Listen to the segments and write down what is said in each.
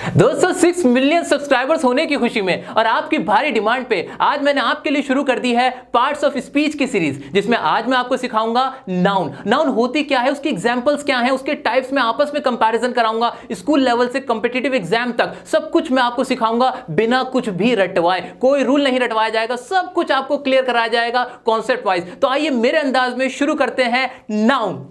दोस्तों 6 million subscribers होने की खुशी में और आपकी भारी डिमांड पे आज मैंने आपके लिए शुरू कर दी है पार्ट्स ऑफ स्पीच की सीरीज, जिसमें आज मैं आपको सिखाऊंगा नाउन। नाउन होती क्या है, उसकी एग्जांपल्स क्या हैं, उसके टाइप्स में आपस में कंपैरिजन कराऊंगा। स्कूल लेवल से कॉम्पिटिटिव एग्जाम तक सब कुछ मैं आपको सिखाऊंगा बिना कुछ भी रटवाए। कोई रूल नहीं रटवाया जाएगा, सब कुछ आपको क्लियर कराया जाएगा कॉन्सेप्ट वाइज। तो आइए मेरे अंदाज में शुरू करते हैं नाउन।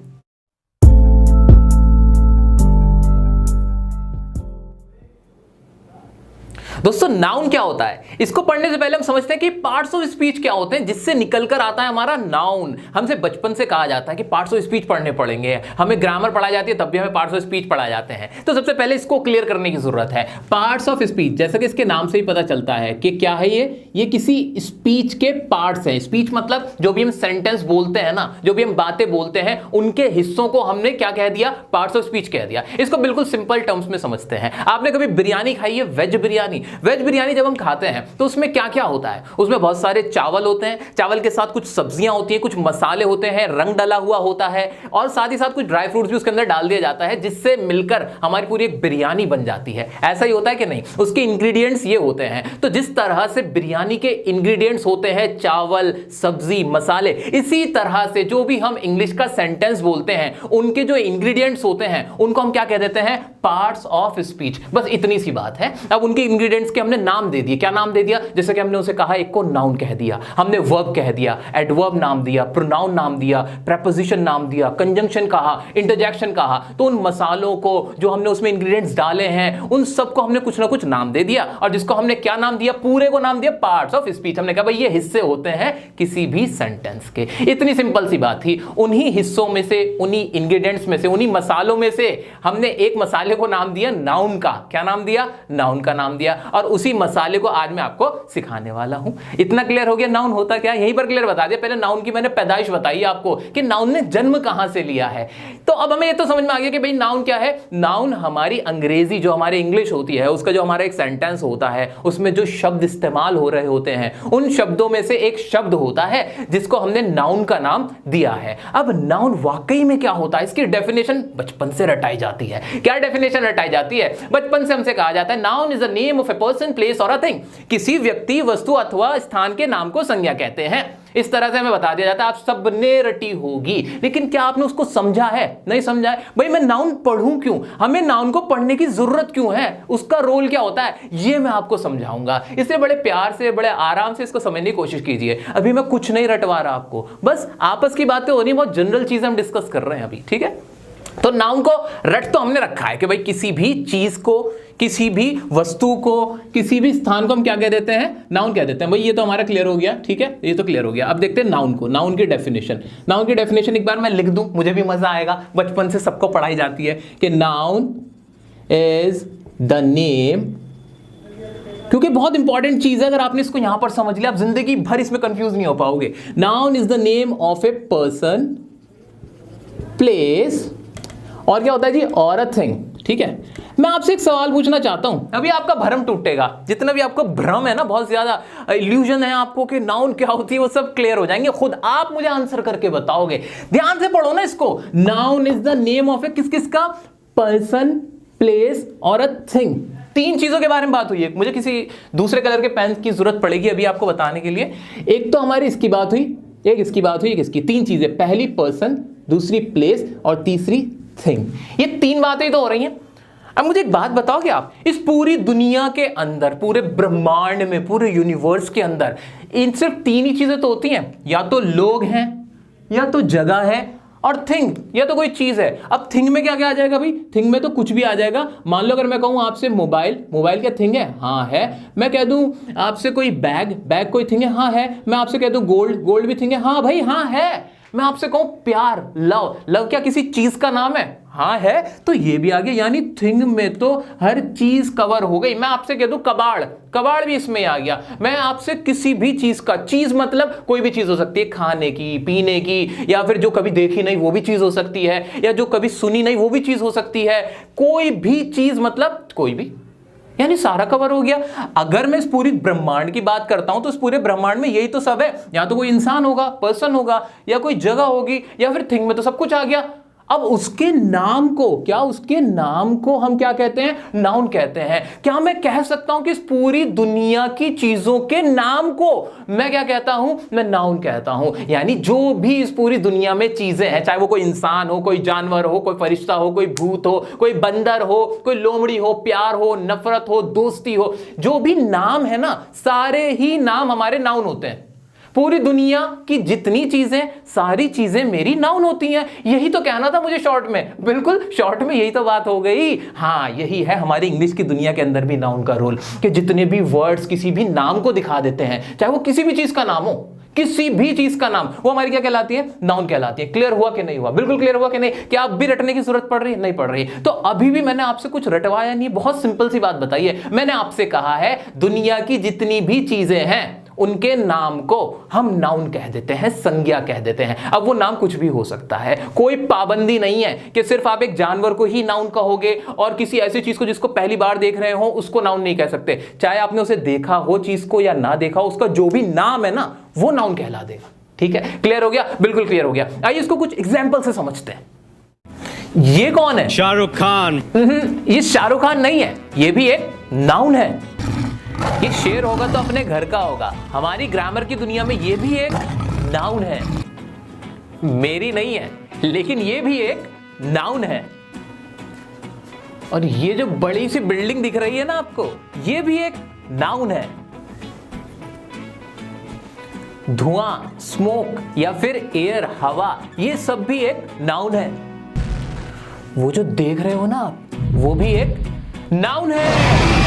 दोस्तों नाउन क्या होता है, इसको पढ़ने से पहले हम समझते हैं कि पार्ट्स ऑफ स्पीच क्या होते हैं, जिससे निकलकर आता है हमारा नाउन। हमसे बचपन से कहा जाता है कि पार्ट्स ऑफ स्पीच पढ़ने पड़ेंगे, हमें ग्रामर पढ़ाई जाती है तब भी हमें पार्ट्स ऑफ स्पीच पढ़ाए जाते हैं। तो सबसे पहले इसको क्लियर करने की जरूरत है। पार्ट्स ऑफ स्पीच, जैसा कि इसके नाम से ही पता चलता है कि क्या है ये किसी स्पीच के पार्ट्स हैं। स्पीच मतलब जो भी हम सेंटेंस बोलते हैं ना, जो भी हम बातें बोलते हैं, उनके हिस्सों को हमने क्या कह दिया, पार्ट्स ऑफ स्पीच कह दिया। इसको बिल्कुल सिंपल टर्म्स में समझते हैं। आपने कभी बिरयानी खाई है, वेज बिरयानी? वेज बिरयानी जब हम खाते हैं तो उसमें क्या क्या होता है, उसमें बहुत सारे चावल होते हैं, चावल के साथ कुछ सब्जियां होती हैं, कुछ मसाले होते हैं, रंग डाला हुआ होता है और साथ ही साथ कुछ ड्राई फ्रूट्स भी उसके अंदर डाल दिया जाता है, जिससे मिलकर हमारी पूरी एक बिरयानी बन जाती है। ऐसा ही होता है कि नहीं? उसके इंग्रेडिएंट्स ये होते हैं। तो जिस तरह से बिरयानी के इंग्रेडिएंट्स होते हैं चावल, सब्जी, मसाले, इसी तरह से जो भी हम इंग्लिश का सेंटेंस बोलते हैं उनके जो इंग्रेडिएंट्स होते हैं उनको हम क्या कह देते हैं, पार्ट्स ऑफ स्पीच। बस इतनी सी बात है। अब उनके इंग्रेडिएंट्स के हमने नाम दे दिए। क्या नाम दे दिया? जैसे कि हमने उसे कहा, एक को नाउन कह दिया, हमने वर्ब कह दिया, एडवर्ब नाम दिया, प्रोनाउन नाम दिया, प्रेपोजिशन नाम दिया, कंजंक्शन कहा, इंटरजेक्शन कहा। तो उन मसालों को जो हमने उसमें इंग्रेडिएंट्स डाले हैं उन सबको हमने कुछ ना कुछ नाम दे दिया और जिसको हमने क्या नाम दिया, पूरे को नाम दिया पार्ट्स ऑफ स्पीच। हमने कहा भाई ये हिस्से होते हैं किसी भी सेंटेंस के। इतनी सिंपल सी बात थी। उन्हीं हिस्सों में से, उन्हीं इंग्रेडिएंट्स में से, उन्हीं मसालों में से हमने एक मसाले को नाम दिया नाउन का। क्या नाम दिया? नाउन का नाम दिया। और उसी मसाले को आज मैं आपको सिखाने वाला हूं। इतना क्लियर हो गया नाउन होता क्या? यहीं पर क्लियर बता दिया। पहले नाउन की मैंने पैदाइश बताई आपको कि नाउन ने जन्म कहां से लिया है। तो अब हमें ये तो समझ में आ गया कि भाई नाउन क्या है। नाउन हमारी अंग्रेजी, जो हमारी इंग्लिश होती है, उसका जो हमारा एक सेंटेंस होता है उसमें जो शब्द इस्तेमाल हो रहे होते हैं उन शब्दों में से एक शब्द होता है जिसको हमने नाउन का नाम दिया है। अब नाउन वाकई में क्या होता है, इसकी डेफिनेशन बचपन से रटाई जाती है। क्या डेफिनेशन रटाई जाती है? बचपन से हमसे कहा जाता है noun is the name of a person, place और अ थिंग। किसी व्यक्ति, वस्तु अथवा स्थान के नाम को संज्ञा कहते हैं। इस तरह से हमें बता दिया जाता है। आप सबने रटी होगी, लेकिन क्या आपने उसको समझा है? नहीं समझा है। भाई मैं नाउन पढ़ूं क्यों, हमें नाउन को पढ़ने की जरूरत क्यों है, उसका रोल क्या होता है, ये मैं आपको समझाऊंगा। इसलिए बड़े प्यार से, बड़े आराम से इसको समझने की कोशिश कीजिए। अभी मैं कुछ नहीं रटवा रहा आपको, बस आपस की बातें हो रही, बहुत जनरल चीजें हम डिस्कस कर रहे हैं अभी, ठीक है? तो नाउन को रट तो हमने रखा है कि भाई किसी भी चीज को, किसी भी वस्तु को, किसी भी स्थान को हम क्या कह देते हैं, नाउन कह देते हैं। भाई ये तो हमारा क्लियर हो गया, ठीक है, ये तो क्लियर हो गया। अब देखते हैं नाउन को, नाउन की डेफिनेशन। नाउन की डेफिनेशन एक बार मैं लिख दूं, मुझे भी मजा आएगा। बचपन से सबको पढ़ाई जाती है कि नाउन इज द नेम, क्योंकि बहुत इंपॉर्टेंट चीज है। अगर आपने इसको यहां पर समझ लिया, आप जिंदगी भर इसमें कंफ्यूज नहीं हो पाओगे। Noun is the name of a person, place और क्या होता है जी, और अ थिंग, ठीक है? मैं आपसे एक सवाल पूछना चाहता हूं, अभी आपका भ्रम टूटेगा। जितना भी आपको भ्रम है ना, बहुत ज्यादा इल्यूजन है आपको कि नाउन क्या होती है, वो सब क्लियर हो जाएंगे। खुद आप मुझे आंसर करके बताओगे। ध्यान से पढ़ो ना इसको। Noun is the name of a किस किस का, पर्सन, प्लेस और अ थिंग। तीन चीजों के बारे में बात हुई है। मुझे किसी दूसरे कलर के पेन की जरूरत पड़ेगी अभी आपको बताने के लिए। एक तो हमारी इसकी बात हुई, एक इसकी बात हुई, एक इसकी। तीन चीजें, पहली पर्सन, दूसरी प्लेस और तीसरी थिंग। ये तीन बातें ही तो हो रही हैं। अब मुझे एक बात बताओगे आप, इस पूरी दुनिया के अंदर, पूरे ब्रह्मांड में, पूरे यूनिवर्स के अंदर इन सिर्फ तीन ही चीजें तो होती हैं, या तो लोग हैं, या तो जगह है, और थिंग, या तो कोई चीज है। अब थिंग में क्या क्या आ जाएगा भाई? थिंग में तो कुछ भी आ जाएगा। मान लो अगर मैं कहूं आपसे मोबाइल, मोबाइल क्या थिंग है? हाँ है। मैं कह दूं आपसे कोई बैग, बैग कोई थिंग है? हाँ है। मैं आपसे कह दूं गोल्ड, गोल्ड भी थिंग है? हाँ भाई हाँ है। मैं आपसे कहूं प्यार, लव, लव क्या किसी चीज का नाम है? हाँ है। तो ये भी आ गया, यानी थिंग में तो हर चीज कवर हो गई। मैं आपसे कह दूं कबाड़, कबाड़ भी इसमें आ गया। मैं आपसे किसी भी चीज का, चीज मतलब कोई भी चीज हो सकती है, खाने की, पीने की, या फिर जो कभी देखी नहीं वो भी चीज हो सकती है, या जो कभी सुनी नहीं वो भी चीज हो सकती है। कोई भी चीज मतलब कोई भी, यानी सारा कवर हो गया। अगर मैं इस पूरी ब्रह्मांड की बात करता हूं तो इस पूरे ब्रह्मांड में यही तो सब है। या तो कोई इंसान होगा, पर्सन होगा, या कोई जगह होगी, या फिर थिंग में तो सब कुछ आ गया। अब उसके नाम को, क्या उसके नाम को हम क्या कहते हैं? नाउन कहते हैं। क्या मैं कह सकता हूं कि इस पूरी दुनिया की चीजों के नाम को मैं क्या कहता हूं? मैं नाउन कहता हूं। यानी जो भी इस पूरी दुनिया में चीजें हैं, चाहे वो कोई इंसान हो, कोई जानवर हो, कोई फरिश्ता हो, कोई भूत हो, कोई बंदर हो, कोई लोमड़ी हो, प्यार हो, नफरत हो, दोस्ती हो, जो भी नाम है ना, सारे ही नाम हमारे नाउन होते हैं। पूरी दुनिया की जितनी चीजें, सारी चीजें मेरी नाउन होती हैं। यही तो कहना था मुझे शॉर्ट में, बिल्कुल शॉर्ट में यही तो बात हो गई। हाँ, यही है हमारी इंग्लिश की दुनिया के अंदर भी नाउन का रोल, कि जितने भी वर्ड्स किसी भी नाम को दिखा देते हैं, चाहे वो किसी भी चीज का नाम हो, किसी भी चीज का नाम, वो हमारी क्या कहलाती है? नाउन कहलाती है। क्लियर हुआ कि नहीं हुआ? बिल्कुल क्लियर हुआ कि नहीं? क्या अब भी रटने की जरूरत पड़ रही है? नहीं पड़ रही। तो अभी भी मैंने आपसे कुछ रटवाया नहीं, बहुत सिंपल सी बात बताई है। मैंने आपसे कहा है दुनिया की जितनी भी चीजें हैं उनके नाम को हम नाउन कह देते हैं, संज्ञा कह देते हैं। अब वो नाम कुछ भी हो सकता है, कोई पाबंदी नहीं है कि सिर्फ आप एक जानवर को ही नाउन कहोगे और किसी ऐसी चीज को जिसको पहली बार देख रहे हो उसको नाउन नहीं कह सकते। चाहे आपने उसे देखा हो चीज को या ना देखा हो, उसका जो भी नाम है ना वो नाउन कहला देगा। ठीक है, क्लियर हो गया? बिल्कुल क्लियर हो गया। आइए इसको कुछ एग्जाम्पल से समझते हैं। ये कौन है? शाहरुख खान। ये शाहरुख खान नहीं है, ये भी एक नाउन है। ये शेर होगा तो अपने घर का होगा। हमारी ग्रामर की दुनिया में ये भी एक नाउन है। मेरी नहीं है, लेकिन ये भी एक नाउन है। और ये जो बड़ी सी बिल्डिंग दिख रही है ना आपको, ये भी एक नाउन है। धुआं, स्मोक या फिर एयर, हवा, ये सब भी एक नाउन है। वो जो देख रहे हो ना आप, वो भी एक नाउन है।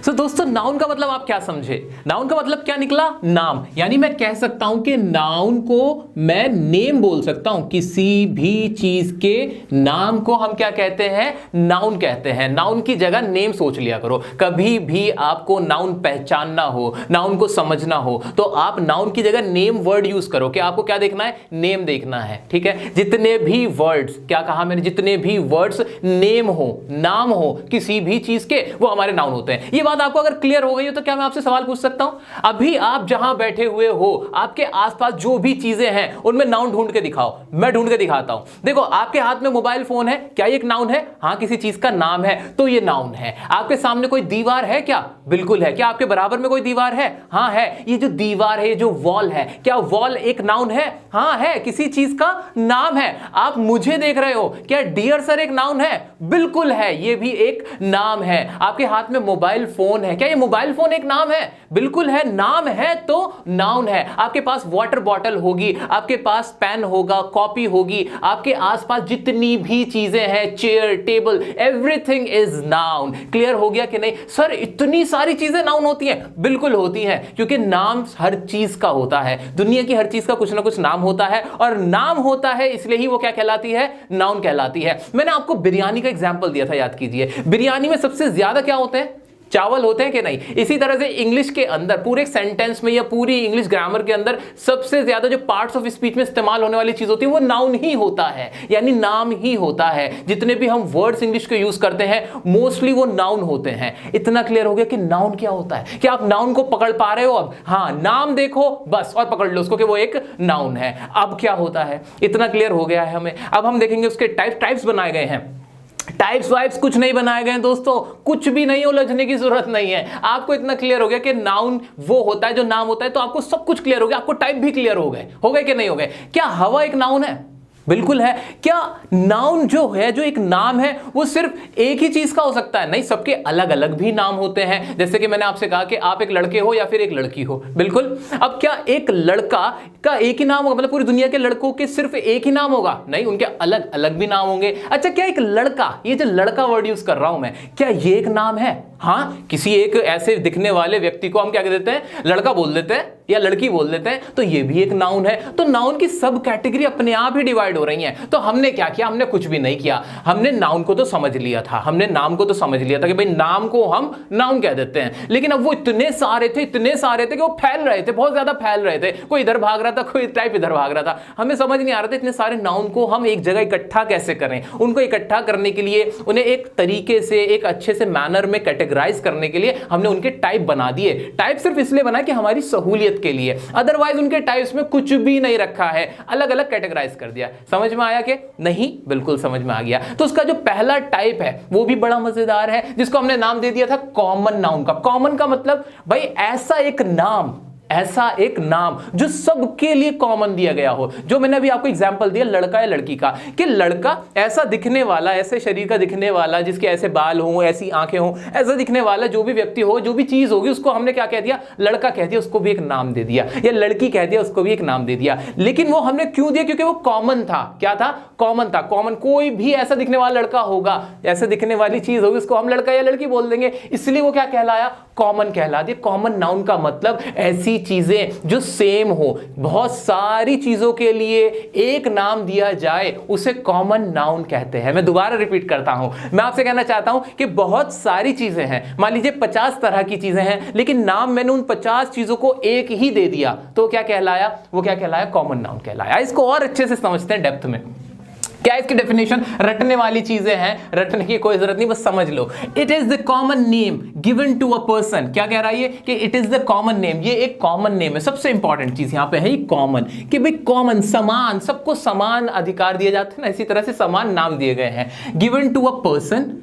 तो दोस्तों, नाउन का मतलब आप क्या समझे? नाउन का मतलब क्या निकला? नाम। यानी मैं कह सकता हूं कि नाउन को मैं नेम बोल सकता हूं। किसी भी चीज के नाम को हम क्या कहते हैं? नाउन कहते हैं। नाउन की जगह नेम सोच लिया करो। कभी भी आपको नाउन पहचानना हो, नाउन को समझना हो, तो आप नाउन की जगह नेम वर्ड यूज करो। कि आपको क्या देखना है? नेम देखना है। ठीक है, जितने भी वर्ड्स, क्या कहा मैंने? जितने भी वर्ड्स नेम हो, नाम हो किसी भी चीज के, वो हमारे नाउन होते हैं। ये बात आपको अगर क्लियर हो गई हो तो क्या मैं आपसे सवाल पूछ सकता हूं? अभी आप जहां बैठे हुए हो, आपके आसपास जो भी चीजें हैं उनमें नाउन ढूंढ के दिखाओ। मैं ढूंढ के दिखाता हूं। देखो, आपके हाथ में मोबाइल फोन है, क्या ये एक नाउन है? हाँ, किसी चीज का नाम है तो ये नाउन है। आपके सामने कोई दीवार है क्या? बिल्कुल है। क्या आपके बराबर में कोई दीवार है? हाँ है। ये जो दीवार है, जो वॉल है, क्या वॉल एक नाउन है? हाँ है, किसी चीज का नाम है। आप मुझे देख रहे हो, क्या डियर सर एक नाउन है? बिल्कुल है, ये भी एक नाम है। आपके हाथ में मोबाइल फोन है, क्या ये मोबाइल फोन एक नाम है? बिल्कुल है, नाम है तो नाउन है। आपके पास वाटर बॉटल होगी, आपके पास पेन होगा, कॉपी होगी, आपके आसपास जितनी भी चीजें हैं, chair, table, everything is noun. Clear हो गया कि नहीं? सर इतनी सारी चीजें नाउन होती हैं? बिल्कुल होती हैं, क्योंकि नाम हर चीज का होता है। दुनिया की हर चीज का कुछ ना कुछ नाम होता है, और नाम होता है इसलिए ही वो क्या कहलाती है? नाउन कहलाती है। मैंने आपको बिरयानी का एग्जांपल दिया था, याद कीजिए। बिरयानी में सबसे ज्यादा क्या होते हैं? चावल होते हैं कि नहीं? इसी तरह से इंग्लिश के अंदर पूरे सेंटेंस में या पूरी इंग्लिश ग्रामर के अंदर सबसे ज्यादा जो पार्ट्स ऑफ स्पीच में इस्तेमाल होने वाली चीज होती है वो नाउन ही होता है, यानी नाम ही होता है। जितने भी हम वर्ड्स इंग्लिश के यूज करते हैं मोस्टली वो नाउन होते हैं। इतना क्लियर हो गया कि नाउन क्या होता है? क्या आप नाउन को पकड़ पा रहे हो अब? हाँ, नाम देखो बस और पकड़ लो उसको कि वो एक नाउन है। अब क्या होता है? इतना क्लियर हो गया है हमें। अब हम देखेंगे उसके टाइप्स बनाए गए हैं। टाइप्स वाइप्स कुछ नहीं बनाए गए हैं दोस्तों, कुछ भी नहीं, उलझने की जरूरत नहीं है। आपको इतना क्लियर हो गया कि नाउन वो होता है जो नाम होता है, तो आपको सब कुछ क्लियर हो गया। आपको टाइप भी क्लियर हो गए कि नहीं हो गए? क्या हवा एक नाउन है? बिल्कुल है। क्या नाउन जो है, जो एक नाम है, वो सिर्फ एक ही चीज का हो सकता है? नहीं, सबके अलग अलग भी नाम होते हैं। जैसे कि मैंने आपसे कहा कि आप एक लड़के हो या फिर एक लड़की हो। बिल्कुल। अब क्या एक लड़का का एक ही नाम होगा? मतलब पूरी दुनिया के लड़कों के सिर्फ एक ही नाम होगा? नहीं, उनके अलग अलग भी नाम होंगे। अच्छा, क्या एक लड़का, ये जो लड़का वर्ड यूज कर रहा हूं मैं, क्या ये एक नाम है? हाँ, किसी एक ऐसे दिखने वाले व्यक्ति को हम क्या कह देते हैं? लड़का बोल देते हैं या लड़की बोल देते हैं, तो ये भी एक नाउन है। तो नाउन की सब कैटेगरी अपने आप ही डिवाइड हो रही हैं। तो हमने क्या किया? हमने कुछ भी नहीं किया। हमने नाउन को तो समझ लिया था, हमने नाम को तो समझ लिया था कि भाई नाम को हम नाउन कह देते हैं। लेकिन अब वो इतने सारे थे कि वो फैल रहे थे, बहुत ज्यादा फैल रहे थे। कोई इधर भाग रहा था, कोई टाइप इधर भाग रहा था। हमें समझ नहीं आ रहा था इतने सारे नाउन को हम एक जगह इकट्ठा कैसे करें। उनको इकट्ठा करने के लिए उन्हें एक तरीके से, एक अच्छे से मैनर में कैटेगरी कैटेगराइज करने के लिए हमने उनके टाइप बना दिए। टाइप सिर्फ इसलिए बना कि हमारी सहूलियत के लिए, अदरवाइज उनके टाइप्स में कुछ भी नहीं रखा है, अलग अलग कैटेगराइज कर दिया। समझ में आया कि नहीं? बिल्कुल समझ में आ गया। तो उसका जो पहला टाइप है वो भी बड़ा मजेदार है, जिसको हमने नाम दे दिया था कॉमन नाउन का। कॉमन का मतलब भाई ऐसा एक नाम जो सबके लिए कॉमन दिया गया हो। जो मैंने अभी आपको एग्जांपल दिया लड़का या लड़की का, कि लड़का ऐसा दिखने वाला, ऐसे शरीर का दिखने वाला, जिसके ऐसे बाल हों, ऐसी आंखें हों, ऐसा दिखने वाला जो भी व्यक्ति हो, जो भी चीज होगी, उसको हमने क्या कह दिया? लड़का कह दिया, उसको भी एक नाम दे दिया, या लड़की कह दिया, उसको भी एक नाम दे दिया। लेकिन वो हमने क्यों दिया? क्योंकि वो कॉमन था। क्या था? कॉमन था। कॉमन, कोई भी ऐसा दिखने वाला लड़का होगा, ऐसे दिखने वाली चीज होगी, उसको हम लड़का या लड़की बोल देंगे, इसलिए वो क्या कहलाया? कॉमन कहला दिया। कॉमन नाउन का मतलब ऐसी चीजें जो सेम हो, बहुत सारी चीजों के लिए एक नाम दिया जाए, उसे कॉमन नाउन कहते हैं। मैं दोबारा रिपीट करता हूं, मैं आपसे कहना चाहता हूं कि बहुत सारी चीजें हैं, मान लीजिए 50 तरह की चीजें हैं, लेकिन नाम मैंने उन 50 चीजों को एक ही दे दिया, तो क्या कहलाया? वो क्या कहलाया? कॉमन नाउन कहलाया। इसको और अच्छे से समझते हैं डेप्थ में। क्या इसकी डेफिनेशन? रटने वाली चीजें हैं, रटने की कोई जरूरत नहीं, बस समझ लो। It is the common name given to a person. क्या कह रहा है ये? कि it is the common name, ये एक कॉमन नेम है। सबसे इंपॉर्टेंट चीज यहां पे है कॉमन, कि भाई कॉमन, समान, सबको समान अधिकार दिए जाते हैं ना, इसी तरह से समान नाम दिए गए हैं। Given to a person,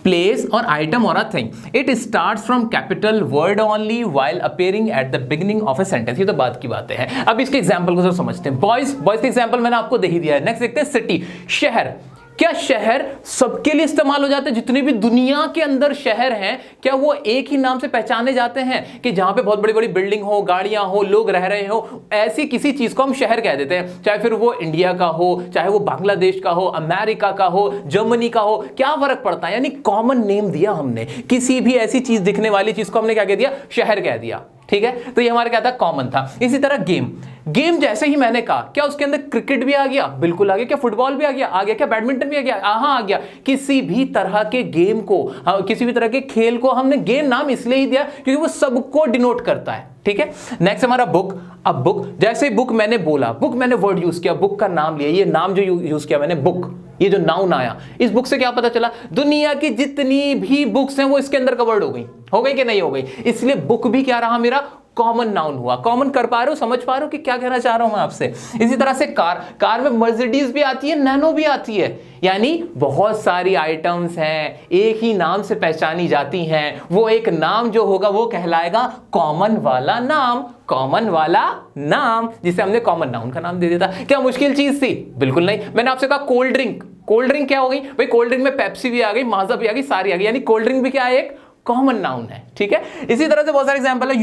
place or item or a thing. It starts from capital word only while appearing at the beginning of a sentence. ये तो बात की बातें हैं। अब इसके एग्जांपल को समझते हैं। बॉयज का एग्जांपल मैंने आपको दे ही दिया है। नेक्स्ट देखते हैं सिटी, शहर। क्या शहर सबके लिए इस्तेमाल हो जाते हैं? जितने भी दुनिया के अंदर शहर हैं, क्या वो एक ही नाम से पहचाने जाते हैं? कि जहां पे बहुत बड़ी बड़ी बिल्डिंग हो, गाड़ियां हो, लोग रह रहे हो, ऐसी किसी चीज को हम शहर कह देते हैं, चाहे फिर वो इंडिया का हो, चाहे वो बांग्लादेश का हो, अमेरिका का हो, जर्मनी का हो, क्या फर्क पड़ता है? यानी कॉमन नेम दिया हमने, किसी भी ऐसी चीज दिखने वाली चीज को हमने क्या कह दिया? शहर कह दिया। ठीक है, तो ये हमारा क्या था? कॉमन था। इसी तरह गेम जैसे ही मैंने कहा, क्या उसके अंदर क्रिकेट भी आ गया? बिल्कुल आ गया। क्या फुटबॉल भी आ गया? आ गया। क्या बैडमिंटन भी आ गया? हाँ आ गया। किसी भी तरह के गेम को, किसी भी तरह के खेल को हमने गेम नाम इसलिए ही दिया क्योंकि वो सबको डिनोट करता है। ठीक है, नेक्स्ट हमारा बुक। अब बुक, जैसे बुक मैंने बोला, बुक मैंने वर्ड यूज किया, बुक का नाम लिया, ये नाम जो यूज किया मैंने, बुक, ये जो नाउन आया, इस बुक से क्या पता चला? दुनिया की जितनी भी बुक्स हैं वो इसके अंदर कवर्ड हो गई कि नहीं हो गई? इसलिए बुक भी क्या रहा? मेरा कॉमन नाउन हुआ। कॉमन कर पा रहे हो? समझ पा रहे हो कि क्या कहना चाह रहा हूं मैं आपसे? इसी तरह से कार में मर्सिडीज भी आती है, नैनो भी आती है, यानी बहुत सारी आइटम्स हैं, एक ही नाम से पहचानी जाती हैं। वो एक नाम जो होगा वो कहलाएगा कॉमन वाला नाम, कॉमन वाला नाम, जिसे हमने कॉमन नाउन का नाम दे दिया था। क्या मुश्किल चीज थी? बिल्कुल नहीं। मैंने आपसे कहा कोल्ड ड्रिंक, कोल्ड ड्रिंक क्या हो गई भाई? कोल्ड ड्रिंक में पेप्सी भी आ गई, माजा भी आ गई, सारी आ गई, यानी कोल्ड ड्रिंक भी क्या है? एक कॉमन नाउन है। ठीक है, इसी तरह से बहुत सारे एग्जांपल है।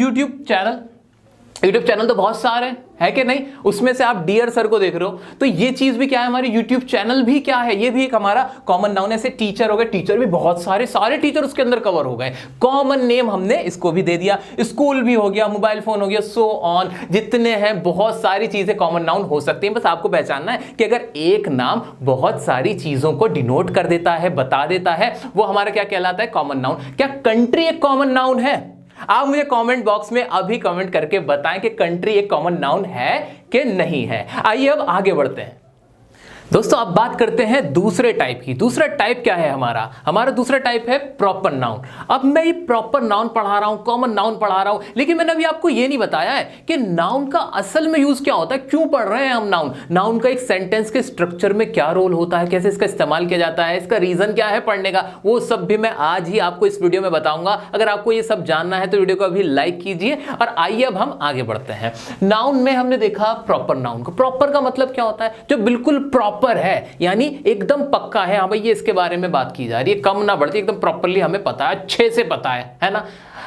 यूट्यूब चैनल तो बहुत सारे है कि नहीं? उसमें से आप डियर सर को देख रहे हो, तो ये चीज भी क्या है? हमारी यूट्यूब चैनल भी क्या है? ये भी एक हमारा कॉमन नाउन है। ऐसे टीचर हो गए, टीचर भी बहुत सारे टीचर उसके अंदर कवर हो गए। कॉमन नेम हमने इसको भी दे दिया। स्कूल भी हो गया, मोबाइल फोन हो गया, सो ऑन, जितने हैं बहुत सारी चीजें कॉमन नाउन हो सकती हैं। बस आपको पहचानना है कि अगर एक नाम बहुत सारी चीजों को डिनोट कर देता है, बता देता है, वो हमारा क्या कहलाता है? Common noun. क्या कंट्री एक कॉमन नाउन है? आप मुझे कमेंट बॉक्स में अभी कमेंट करके बताएं कि कंट्री एक कॉमन नाउन है कि नहीं है। आइए अब आगे बढ़ते हैं दोस्तों। अब बात करते हैं दूसरे टाइप की। दूसरा टाइप क्या है हमारा दूसरा टाइप है प्रॉपर नाउन। अब मैं ये प्रॉपर नाउन पढ़ा रहा हूं, कॉमन नाउन पढ़ा रहा हूं, लेकिन मैंने अभी आपको ये नहीं बताया है कि नाउन का असल में यूज क्या होता है। क्यों पढ़ रहे हैं हम नाउन का एक सेंटेंस के स्ट्रक्चर में क्या रोल होता है, कैसे इसका इस्तेमाल किया जाता है, इसका रीजन क्या है पढ़ने का, वो सब भी मैं आज ही आपको इस वीडियो में बताऊंगा। अगर आपको ये सब जानना है तो वीडियो को अभी लाइक कीजिए। और आइए अब हम आगे बढ़ते हैं। नाउन में हमने देखा प्रॉपर नाउन को। प्रॉपर का मतलब क्या होता है? जो बिल्कुल प्रॉपर है, यानी एकदम पक्का है। हाँ भाई, ये इसके बारे में बात की जा रही है, कम ना बढ़ती, एकदम प्रॉपरली हमें पता है, अच्छे से पता है ना?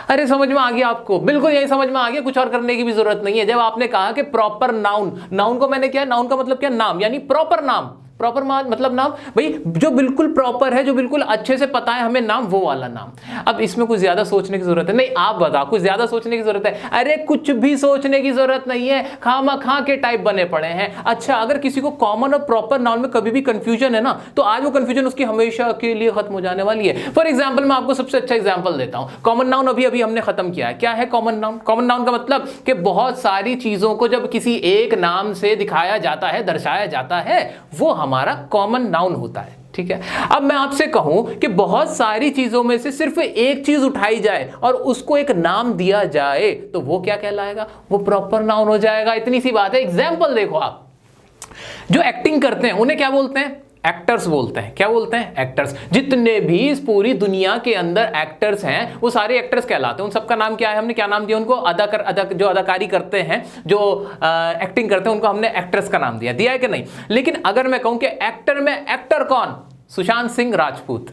अरे समझ में आ गया आपको? बिल्कुल यही समझ में आ गया, कुछ और करने की भी जरूरत नहीं है। जब आपने कहा कि प्रॉपर नाउन को मैंने क्या, नाउन का मतलब क्या? नाम, यानी प्रॉपर नाम। प्रॉपर मतलब नाम भाई जो बिल्कुल प्रॉपर है, जो बिल्कुल अच्छे से पता है हमें नाम, वो वाला नाम। अब इसमें कुछ ज्यादा सोचने की जरूरत है नहीं? आप बताओ, कुछ ज्यादा सोचने की जरूरत है? अरे कुछ भी सोचने की जरूरत नहीं है, खामा के टाइप बने पड़े हैं। अच्छा, अगर किसी को कॉमन और प्रॉपर नाउन में कभी भी कंफ्यूजन है ना, तो आज वो कंफ्यूजन उसकी हमेशा के लिए खत्म हो जाने वाली है। फॉर एग्जाम्पल, मैं आपको सबसे अच्छा एग्जाम्पल देता हूं। कॉमन नाउन अभी हमने खत्म किया है। क्या है कॉमन नाउन? कॉमन नाउन का मतलब कि बहुत सारी चीजों को जब किसी एक नाम से दिखाया जाता है, दर्शाया जाता है, वो हमारा कॉमन नाउन होता है। ठीक है। अब मैं आपसे कहूं कि बहुत सारी चीजों में से सिर्फ एक चीज उठाई जाए और उसको एक नाम दिया जाए तो वो क्या कहलाएगा? वो प्रॉपर नाउन हो जाएगा। इतनी सी बात है। एग्जाम्पल देखो, आप जो एक्टिंग करते हैं उन्हें क्या बोलते हैं? एक्टर्स बोलते हैं। क्या बोलते हैं? एक्टर्स। जितने भी इस पूरी दुनिया के अंदर एक्टर्स हैं वो सारे एक्टर्स कहलाते हैं। उन सबका नाम क्या है? हमने क्या नाम दिया उनको? जो अदाकारी करते हैं, जो एक्टिंग करते हैं, उनको हमने एक्टर्स का नाम दिया है कि नहीं? लेकिन अगर मैं कहूं कि एक्टर में एक्टर कौन? सुशांत सिंह राजपूत।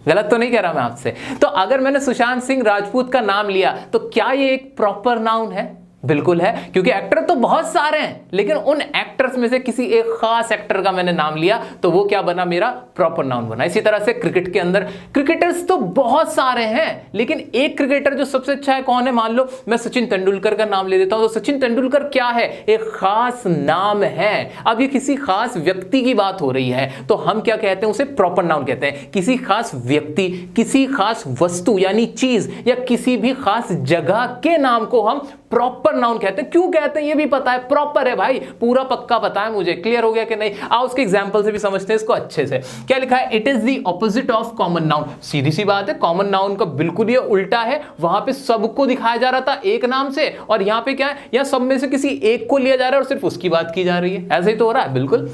गलत तो नहीं कह रहा मैं आपसे? तो अगर मैंने सुशांत सिंह राजपूत का नाम लिया तो क्या ये एक प्रॉपर नाउन है? बिल्कुल है, क्योंकि एक्टर तो बहुत सारे हैं लेकिन उन एक्टर्स में से किसी एक खास एक्टर का मैंने नाम लिया तो वो क्या बना? मेरा प्रॉपर नाउन बना। इसी तरह से क्रिकेट के अंदर क्रिकेटर्स तो बहुत सारे हैं लेकिन एक क्रिकेटर जो सबसे अच्छा है कौन है? मान लो मैं सचिन तेंदुलकर का नाम ले लेता हूं तो सचिन तेंदुलकर क्या है? एक खास नाम है। अब ये किसी खास व्यक्ति की बात हो रही है तो हम क्या कहते हैं? उसे प्रॉपर नाउन कहते हैं। किसी खास व्यक्ति, किसी खास वस्तु यानी चीज या किसी भी खास जगह के नाम को हम प्रॉपर नाउन कहते हैं। क्यों कहते हैं ये भी पता है, प्रॉपर है भाई, पूरा पक्का पता है मुझे। क्लियर हो गया कि नहीं? आओ उसके एग्जांपल से भी समझते हैं इसको अच्छे से। क्या लिखा है? It is the opposite of common noun. सीधी सी बात है, कॉमन नाउन का बिल्कुल ये उल्टा है। वहां पे सबको दिखाया जा रहा था एक नाम से और यहां पे क्या है? यहां सब में से किसी एक को लिया जा रहा है और सिर्फ उसकी बात की जा रही है। ऐसे ही तो हो रहा है। बिल्कुल।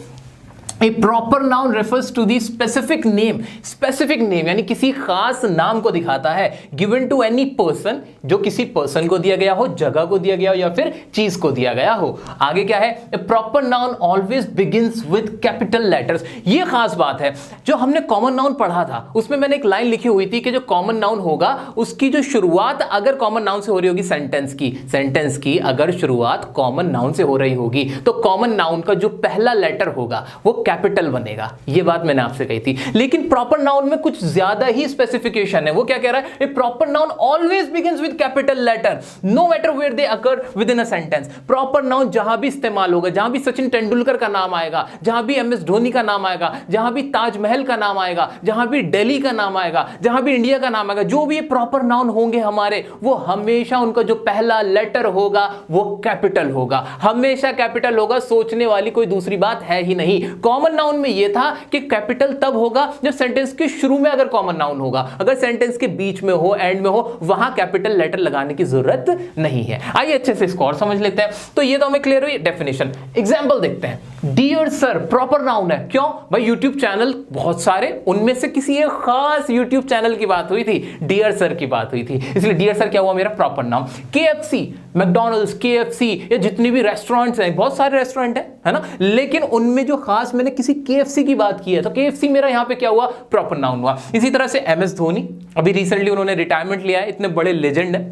A proper noun refers to the specific name, specific name यानी किसी खास नाम को दिखाता है, given to any person, जो किसी person को दिया गया हो, जगह को दिया गया हो या फिर चीज को दिया गया हो। आगे क्या है? A proper noun always begins with capital letters। ये खास बात है। जो हमने common noun पढ़ा था उसमें मैंने एक लाइन लिखी हुई थी कि जो common noun होगा उसकी जो शुरुआत अगर common noun से हो रही होगी, सेंटेंस की अगर शुरुआत common noun से हो रही होगी तो common noun का जो पहला लेटर होगा वो कैपिटल बनेगा। ये बात मैंने आपसे कही थी। लेकिन प्रॉपर नाउन में कुछ ज्यादा ही स्पेसिफिकेशन है। वो क्या कह रहा है? A proper noun always begins with capital letter no matter where they occur within a sentence. Proper noun जहां भी इस्तेमाल होगा, जहां भी सचिन तेंदुलकर का नाम आएगा, जहां भी एमएस धोनी का नाम आएगा, जहां भी ताजमहल का नाम आएगा, जहां भी दिल्ली का नाम आएगा, जहां भी इंडिया का नाम आएगा, जो भी प्रॉपर नाउन होंगे हमारे, वो हमेशा उनका जो पहला लेटर होगा वो कैपिटल होगा। हमेशा कैपिटल होगा। सोचने वाली कोई दूसरी बात है ही नहीं। कॉमन नाउन में यह था कि कैपिटल तब होगा जब सेंटेंस के शुरू में अगर कॉमन नाउन होगा। अगर सेंटेंस के बीच में हो, एंड में हो, वहां कैपिटल लेटर लगाने की जरूरत नहीं है। आइए अच्छे से इसको और समझ लेते हैं। तो ये तो हमें क्लियर हुई डेफिनेशन। एग्जांपल देखते हैं। डियर सर प्रॉपर नाउन है। क्यों भाई? यूट्यूब चैनल बहुत सारे, उनमें से किसी एक खास यूट्यूब चैनल की बात हुई थी, डियर सर की बात हुई थी, इसलिए डियर सर क्या हुआ? मेरा proper noun. KFC, McDonald's, KFC, ये जितनी भी रेस्टोरेंट्स हैं, बहुत सारे रेस्टोरेंट है ना, लेकिन उनमें जो खास मैंने किसी KFC की बात की है तो KFC मेरा यहां पे क्या हुआ? प्रॉपर नाउन हुआ। इसी तरह से MS धोनी, अभी रिसेंटली उन्होंने रिटायरमेंट लिया है, इतने बड़े लेजेंड है।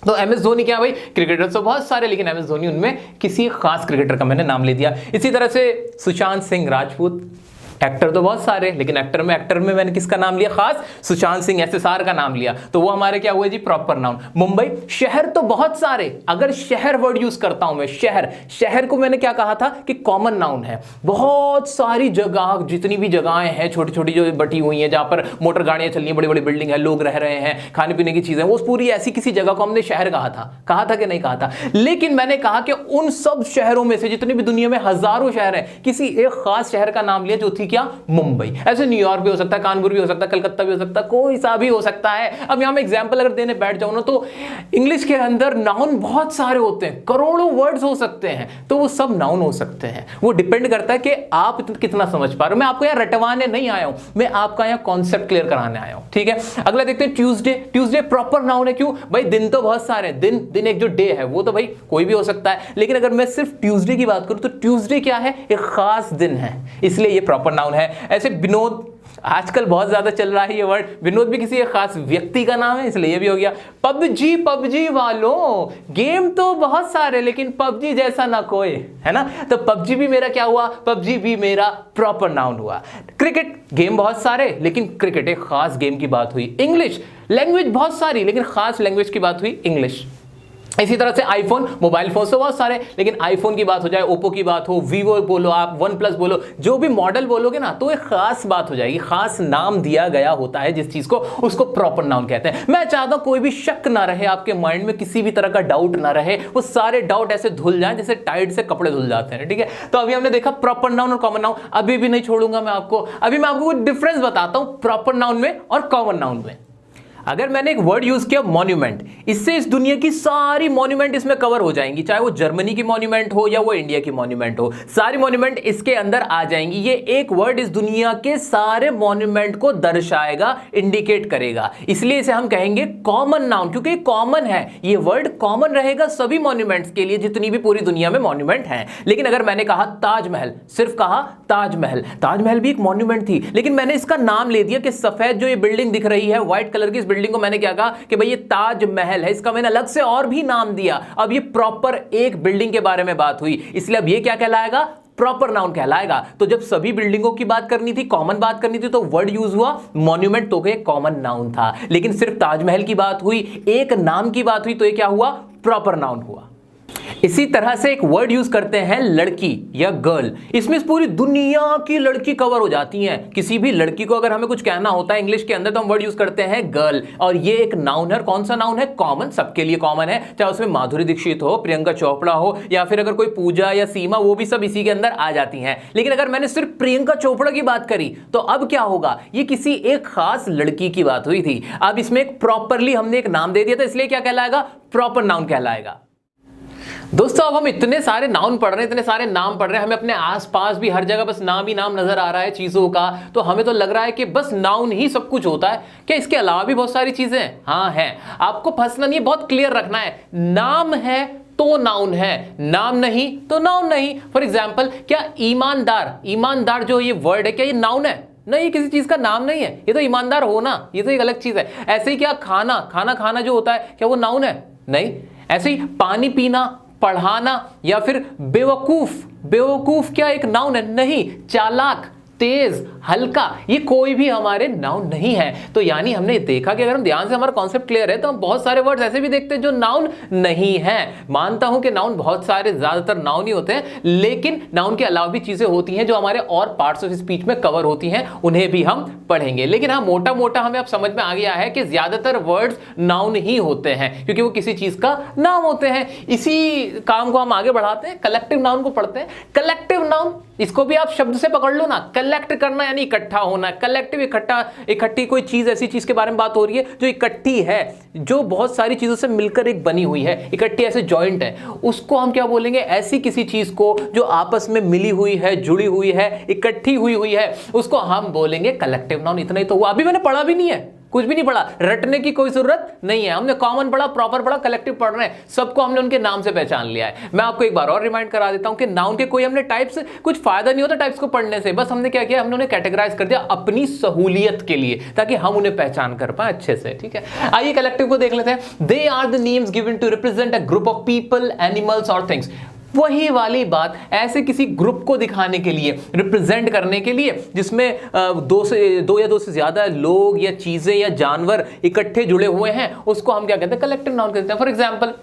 तो MS धोनी क्या भाई? क्रिकेटर तो बहुत सारे लेकिन MS धोनी उनमें किसी खास क्रिकेटर का मैंने नाम ले दिया। इसी तरह से सुशांत सिंह राजपूत, एक्टर तो बहुत सारे लेकिन एक्टर में मैंने किसका नाम लिया? खास सुशांत सिंह SSR का नाम लिया तो वो हमारे क्या हुए जी? Proper noun. मुंबई, शहर तो बहुत सारे, अगर शहर वर्ड यूज करता हूं मैं, शहर को मैंने क्या कहा था कि कॉमन नाउन है। बहुत सारी जगह, जितनी भी जगहें हैं छोटी छोटी जो बटी हुई हैं, जहां पर मोटर गाड़ियां चल रही हैं, बड़ी बड़ी बिल्डिंग है, लोग रह रहे हैं, खाने पीने की चीजें, वो पूरी ऐसी किसी जगह को हमने शहर कहा था कि नहीं कहा था? लेकिन मैंने कहा कि उन सब शहरों में से, जितनी भी दुनिया में हजारों शहर हैं, किसी एक खास शहर का नाम लिया जो थी क्या? मुंबई। ऐसे न्यूयॉर्क भी हो सकता है, कानपुर भी हो सकता है, कलकत्ता भी हो सकता है, कोई सा भी हो सकता है। अब यहां मैं एग्जांपल अगर देने बैठ जाऊं ना तो इंग्लिश के अंदर नाउन बहुत सारे होते हैं, करोड़ों वर्ड्स हो सकते हैं, तो वो सब नाउन हो सकते हैं। वो डिपेंड करता है कि आप कितना समझ पा रहे हो। मैं आपको यहां रटवाने नहीं आया हूं, मैं आपका यहां कॉन्सेप्ट क्लियर कराने आया हूं। ठीक है, अगला देखते हैं ट्यूसडे प्रॉपर नाउन है। क्यों भाई? दिन तो बहुत सारे हैं, दिन एक जो डे है वो तो भाई कोई भी हो सकता है, लेकिन अगर मैं सिर्फ ट्यूसडे की बात करूं तो ट्यूसडे क्या है? एक खास दिन है, इसलिए ये प्रॉपर नाउन है। ऐसे विनोद, आजकल बहुत ज्यादा चल रहा है ये वर्ड, विनोद भी किसी एक खास व्यक्ति का नाम है, इसलिए ये भी हो गया। पबजी वालों, गेम तो बहुत सारे लेकिन पबजी जैसा ना कोई, है ना? तो पबजी भी मेरा क्या हुआ? पबजी भी मेरा प्रॉपर नाउन हुआ। क्रिकेट, गेम बहुत सारे लेकिन क्रिकेट एक खास गेम की बात हुई। इंग्लिश, लैंग्वेज बहुत सारी लेकिन खास लैंग्वेज की बात हुई, इंग्लिश। इसी तरह से आईफोन, मोबाइल फोन तो बहुत सारे, लेकिन आईफोन की बात हो जाए, ओप्पो की बात हो, वीवो बोलो, आप वन प्लस बोलो, जो भी मॉडल बोलोगे ना तो एक खास बात हो जाएगी, खास नाम दिया गया होता है जिस चीज को, उसको प्रॉपर नाउन कहते हैं। मैं चाहता हूं कोई भी शक ना रहे आपके माइंड में, किसी भी तरह का डाउट ना रहे, वो सारे डाउट ऐसे धुल जाएं जैसे टाइड से कपड़े धुल जाते हैं, ठीक है। तो अभी हमने देखा प्रॉपर नाउन और कॉमन नाउन, अभी भी नहीं छोड़ूंगा मैं आपको, अभी मैं आपको डिफरेंस बताता हूं प्रॉपर नाउन में और कॉमन नाउन में। अगर मैंने एक वर्ड यूज किया मॉन्यूमेंट, इससे इस दुनिया की सारी मॉन्यूमेंट इसमें कवर हो जाएंगी, चाहे वो जर्मनी की मॉन्यूमेंट हो या वो इंडिया की मॉन्यूमेंट हो, सारी मॉन्यूमेंट इसके अंदर आ जाएंगी। ये एक वर्ड इस दुनिया के सारे मॉन्यूमेंट को दर्शाएगा, इंडिकेट करेगा, इसलिए इसे हम कहेंगे कॉमन नाउन, क्योंकि कॉमन है, ये वर्ड कॉमन रहेगा सभी मॉन्यूमेंट्स के लिए जितनी भी पूरी दुनिया में मॉन्यूमेंट हैं। लेकिन अगर मैंने कहा ताजमहल, सिर्फ कहा ताजमहल, ताजमहल भी एक मॉन्यूमेंट थी, लेकिन मैंने इसका नाम ले दिया कि सफेद जो ये बिल्डिंग दिख रही है व्हाइट कलर की, बिल्डिंग को मैंने क्या कहा कि भाई ये ताजमहल है, इसका मैंने अलग से और भी नाम दिया। अब ये प्रॉपर एक बिल्डिंग के बारे में बात हुई, इसलिए अब ये क्या कहलाएगा, प्रॉपर नाउन कहलाएगा। तो जब सभी बिल्डिंगों की बात करनी थी, कॉमन बात करनी थी, तो वर्ड यूज हुआ मॉन्यूमेंट, तो ये कॉमन नाउन था। लेकिन सिर्फ ताजमहल की बात हुई, एक नाम की बात हुई, तो ये क्या हुआ, प्रॉपर नाउन हुआ। इसी तरह से एक वर्ड यूज करते हैं लड़की या गर्ल, इसमें पूरी दुनिया की लड़की कवर हो जाती हैं। किसी भी लड़की को अगर हमें कुछ कहना होता है इंग्लिश के अंदर तो हम वर्ड यूज करते हैं गर्ल, और ये एक नाउन है। कौन सा नाउन है, कॉमन, सबके लिए कॉमन है, चाहे उसमें माधुरी दीक्षित हो, प्रियंका चोपड़ा हो, या फिर अगर कोई पूजा या सीमा, वो भी सब इसी के अंदर आ जाती हैं। लेकिन अगर मैंने सिर्फ प्रियंका चोपड़ा की बात करी तो अब क्या होगा, ये किसी एक खास लड़की की बात हुई थी। अब इसमें एक प्रॉपरली हमने एक नाम दे दिया था, इसलिए क्या कहलाएगा, प्रॉपर नाउन कहलाएगा। दोस्तों अब हम इतने सारे नाउन पढ़ रहे हैं, इतने सारे नाम पढ़ रहे हैं, हमें अपने आसपास भी हर जगह बस नाम ही नाम नजर आ रहा है चीजों का, तो हमें तो लग रहा है कि बस नाउन ही सब कुछ होता है। क्या इसके अलावा भी बहुत सारी चीजें हैं? हाँ है, आपको फंसना नहीं है, बहुत क्लियर रखना है। नाम है तो नाउन है, नाम नहीं तो नाउन नहीं। फॉर एग्जाम्पल, क्या ईमानदार, ईमानदार जो ये वर्ड है, क्या ये नाउन है? नहीं, ये किसी चीज का नाम नहीं है, ये तो ईमानदार होना, ये तो एक अलग चीज है। ऐसे ही क्या खाना, खाना खाना जो होता है, क्या वो नाउन है? नहीं। ऐसे ही पानी पीना, पढ़ाना, या फिर बेवकूफ, बेवकूफ क्या एक नाउन है? नहीं। चालाक, तेज, हल्का, ये कोई भी हमारे नाउन नहीं है। तो यानी हमने देखा कि अगर हम ध्यान से, हमारा कॉन्सेप्ट क्लियर है, तो हम बहुत सारे वर्ड्स ऐसे भी देखते हैं जो नाउन नहीं है। मानता हूं कि नाउन बहुत सारे, ज्यादातर नाउन ही होते हैं, लेकिन नाउन के अलावा भी चीजें होती हैं जो हमारे और पार्ट्स ऑफ स्पीच में कवर होती हैं, उन्हें भी हम पढ़ेंगे। लेकिन हाँ, मोटा मोटा हमें अब समझ में आ गया है कि ज्यादातर वर्ड्स नाउन ही होते हैं, क्योंकि वो किसी चीज का नाम होते हैं। इसी काम को हम आगे बढ़ाते हैं, कलेक्टिव नाउन को पढ़ते हैं। कलेक्टिव नाउन, इसको भी आप शब्द से पकड़ लो ना, कलेक्ट करना यानी इकट्ठा होना। कलेक्टिव, इकट्ठा, इकट्ठी कोई चीज, ऐसी चीज के बारे में बात हो रही है जो इकट्ठी है, जो बहुत सारी चीजों से मिलकर एक बनी हुई है, इकट्ठी ऐसे जॉइंट है, उसको हम क्या बोलेंगे, ऐसी किसी चीज को जो आपस में मिली हुई है, जुड़ी हुई है, इकट्ठी हुई हुई है, उसको हम बोलेंगे कलेक्टिव नाउन। इतना ही तो हुआ, अभी मैंने पढ़ा भी नहीं है, कुछ भी नहीं पढ़ा, रटने की कोई जरूरत नहीं है। हमने कॉमन पढ़ा, प्रॉपर पढ़ा, कलेक्टिव पढ़ रहे हैं, सबको हमने उनके नाम से पहचान लिया है। मैं आपको एक बार और रिमाइंड करा देता हूं कि नाउन के कोई हमने टाइप्स, कुछ फायदा नहीं होता टाइप्स को पढ़ने से, बस हमने क्या किया, हमने उन्हें कैटेगराइज कर दिया अपनी सहूलियत के लिए, ताकि हम उन्हें पहचान कर पाए अच्छे से, ठीक है। आइए कलेक्टिव को देख लेते हैं। They are the names given to represent a group of people, animals और थिंग्स। वही वाली बात, ऐसे किसी ग्रुप को दिखाने के लिए, रिप्रेजेंट करने के लिए, जिसमें दो या दो से ज्यादा लोग या चीजें या जानवर इकट्ठे जुड़े हुए हैं, उसको हम क्या कहते हैं, कलेक्टिव नाउन कहते हैं। For example,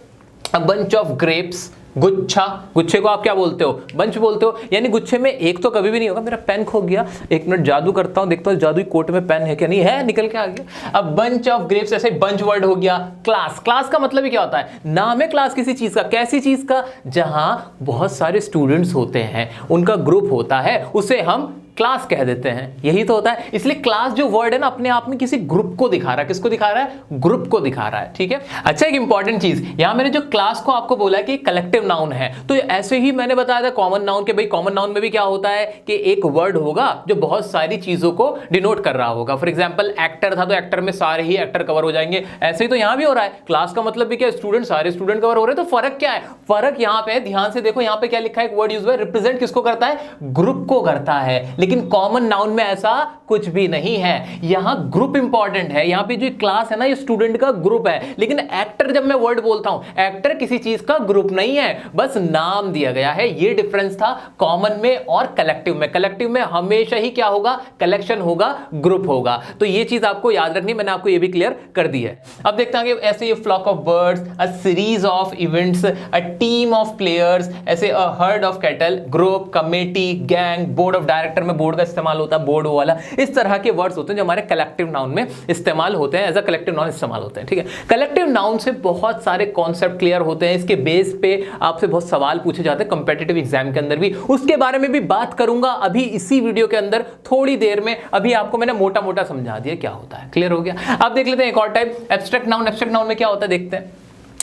a bunch of grapes, गुच्छा, गुच्छे को आप क्या बोलते हो, बंच बोलते हो, यानी गुच्छे में एक तो कभी भी नहीं होगा। मेरा पेन खो गया, एक मिनट जादू करता हूं, देखता हूं जादुई कोट में पेन है क्या, नहीं है, निकल के आ गया। अब बंच ऑफ ग्रेप्स, ऐसे बंच वर्ड हो गया। क्लास, क्लास का मतलब ही क्या होता है, नाम है क्लास किसी चीज का, कैसी चीज का, जहां बहुत सारे स्टूडेंट्स होते हैं, उनका ग्रुप होता है, उसे हम क्लास कह देते हैं, यही तो होता है। इसलिए क्लास जो वर्ड है ना, अपने आप में किसी ग्रुप को दिखा रहा है, किसको दिखा रहा है, ग्रुप को दिखा रहा है, ठीक है। अच्छा, एक इंपॉर्टेंट चीज, यहां मैंने जो क्लास को आपको बोला कि कलेक्टिव नाउन है, तो ऐसे ही मैंने बताया था कॉमन नाउन के, भाई कॉमन नाउन में भी क्या होता है कि एक वर्ड होगा जो बहुत सारी चीजों को डिनोट कर रहा होगा। फॉर एग्जाम्पल, एक्टर था तो एक्टर में सारे ही एक्टर कवर हो जाएंगे, ऐसे ही तो यहां भी हो रहा है। क्लास का मतलब भी क्या, स्टूडेंट, सारे स्टूडेंट कवर हो रहे हैं। तो फर्क क्या है, फर्क यहां पे ध्यान से देखो, यहां पे क्या लिखा है, एक वर्ड यूज हुआ है, रिप्रेजेंट किसको करता है, ग्रुप को करता है। लेकिन लेकिन कॉमन नाउन में ऐसा कुछ भी नहीं है। यहां ग्रुप इंपॉर्टेंट है, यहां पे जो क्लास है ना ये स्टूडेंट का ग्रुप है, लेकिन एक्टर जब मैं वर्ड बोलता हूं एक्टर किसी चीज का ग्रुप नहीं है, बस नाम दिया गया है। ये डिफरेंस था कॉमन में और कलेक्टिव में। कलेक्टिव में हमेशा ही क्या होगा, कलेक्शन होगा, ग्रुप होगा। तो ये चीज आपको याद रखनी, मैंने आपको ये भी क्लियर कर दी है। अब देखते हैं ऐसे ये flock of birds, a series of events, a team of players, ऐसे a herd of cattle, group, committee, gang, board of director में बोर्ड का इस्तेमाल होता है, बोर्ड वाला, इस तरह के वर्ड्स होते हैं जो हमारे कलेक्टिव नाउन में इस्तेमाल होते हैं, एज अ कलेक्टिव नाउन इस्तेमाल होते हैं। ठीक है, कलेक्टिव नाउन से बहुत सारे कॉन्सेप्ट क्लियर होते हैं, इसके बेस पे आपसे बहुत सवाल पूछे जाते हैं कॉम्पिटिटिव एग्जाम के अंदर भी, उसके बारे में भी बात करूंगा अभी इसी वीडियो के अंदर थोड़ी देर में। अभी आपको मैंने मोटा मोटा समझा दिया क्या होता है, क्लियर हो गया। अब देख लेते हैं एक और type, abstract noun. Abstract noun में क्या होता है देखते हैं।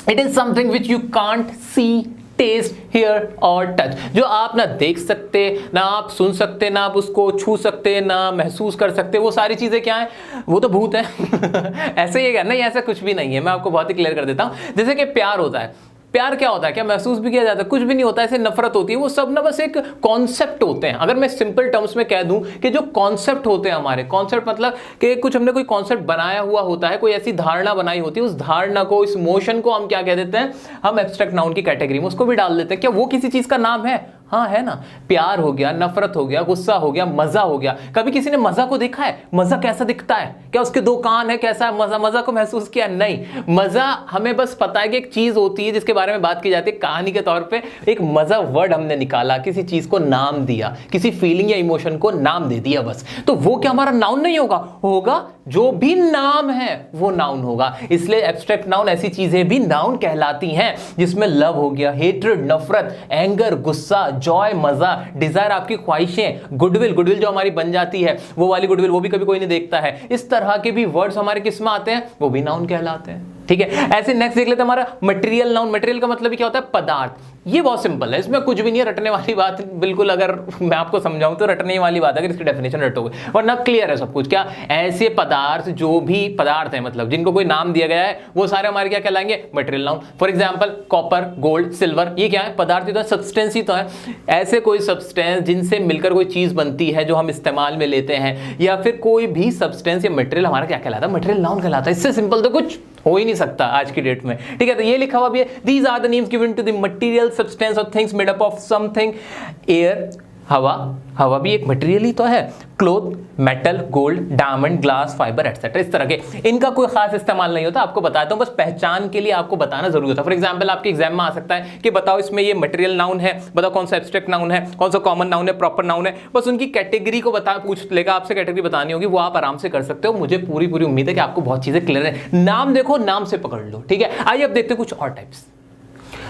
It is something which you can't see, taste, hear और टच, जो आप ना देख सकते, ना आप सुन सकते, ना आप उसको छू सकते, ना महसूस कर सकते, वो सारी चीजें क्या है, वो तो भूत है। ऐसे ही है नहीं, ऐसा कुछ भी नहीं है। मैं आपको बहुत ही क्लियर कर देता हूं। जैसे कि प्यार होता है, प्यार क्या होता है, क्या महसूस भी किया जाता है, कुछ भी नहीं होता। ऐसे नफरत होती है, वो सब ना बस एक कॉन्सेप्ट होते हैं। अगर मैं सिंपल टर्म्स में कह दूं कि जो कॉन्सेप्ट होते हैं हमारे, कॉन्सेप्ट मतलब कि कुछ हमने कोई कॉन्सेप्ट बनाया हुआ होता है, कोई ऐसी धारणा बनाई होती है, उस धारणा को, इस मोशन को हम क्या कह देते हैं, हम एब्स्ट्रैक्ट नाउन की कैटेगरी में उसको भी डाल देते हैं। क्या वो किसी चीज का नाम है? हाँ है ना। प्यार हो गया, नफरत हो गया, गुस्सा हो गया, मजा हो गया। कभी किसी ने मजा को देखा है? मजा कैसा दिखता है? क्या उसके दो कान है? कैसा है मजा? मजा को महसूस किया? नहीं। मजा हमें बस पता है कि एक चीज होती है जिसके बारे में बात की जाती है कहानी के तौर पे। एक मजा वर्ड हमने निकाला, किसी चीज को नाम दिया, किसी फीलिंग या इमोशन को नाम दे दिया बस। तो वो क्या हमारा नाउन नहीं होगा? होगा। जो भी नाम है वो नाउन होगा। इसलिए एब्स्ट्रैक्ट नाउन ऐसी चीजें भी नाउन कहलाती हैं जिसमें लव हो गया, हेट्रेड, नफरत, एंगर, गुस्सा, जॉय, मजा, डिजायर, आपकी ख्वाहिशें, गुडविल, गुडविल जो हमारी बन जाती है, वो वाली गुडविल, वो भी कभी कोई नहीं देखता है। इस तरह के भी वर्ड्स हमारे किस में आते हैं? वो भी नाउन कहलाते हैं। ठीक है, ऐसे नेक्स्ट देख लेते हैं हमारा मटेरियल नाउन। मटेरियल का मतलब क्या होता है? पदार्थ। ये बहुत सिंपल है, इसमें कुछ भी नहीं है, रटने वाली बात बिल्कुल। अगर मैं आपको समझाऊं तो रटने वाली बात है, अगर इसकी डेफिनेशन रटोगे, वरना क्लियर है सब कुछ। क्या? ऐसे पदार्थ, जो भी पदार्थ है मतलब जिनको कोई नाम दिया गया है, वो सारे हमारे क्या कहलाएंगे? Material noun. For example copper, gold, silver, ये क्या है? पदार्थ ही तो है, सब्सटेंस ही तो है। ऐसे कोई सब्सटेंस जिनसे मिलकर कोई चीज बनती है जो हम इस्तेमाल में लेते हैं, या फिर कोई भी सब्सटेंस या मटेरियल हमारा क्या कहलाता है? मटेरियल नाउन कहलाता है। इससे सिंपल तो कुछ हो ही नहीं सकता आज की डेट में। ठीक है, तो ये लिखा हुआ भी है, these are the names given to the material substance of things made up of something. Air, हवा, हवा भी एक मटेरियल ही तो है। Cloth, metal, gold, diamond, glass, fibre etcetera, इस तरह के। इनका कोई खास इस्तेमाल नहीं होता, आपको बताता हूं, बस पहचान के लिए आपको बताना जरूरी होता है। फॉर एग्जांपल आपके एग्जाम में आ सकता है कि बताओ इसमें ये मटेरियल नाउन है, बताओ कौन सा एब्स्ट्रैक्ट नाउन है, कौन सा कॉमन नाउन है, प्रॉपर नाउन है। बस उनकी कैटेगरी को बता पूछ लेगा आपसे, कैटेगरी बतानी होगी, वो आप आराम से कर सकते हो। मुझे पूरी उम्मीद है कि आपको बहुत चीजें क्लियर है। नाम देखो, नाम से पकड़ लो। ठीक है, आइए अब देखते हैं कुछ और टाइप्स।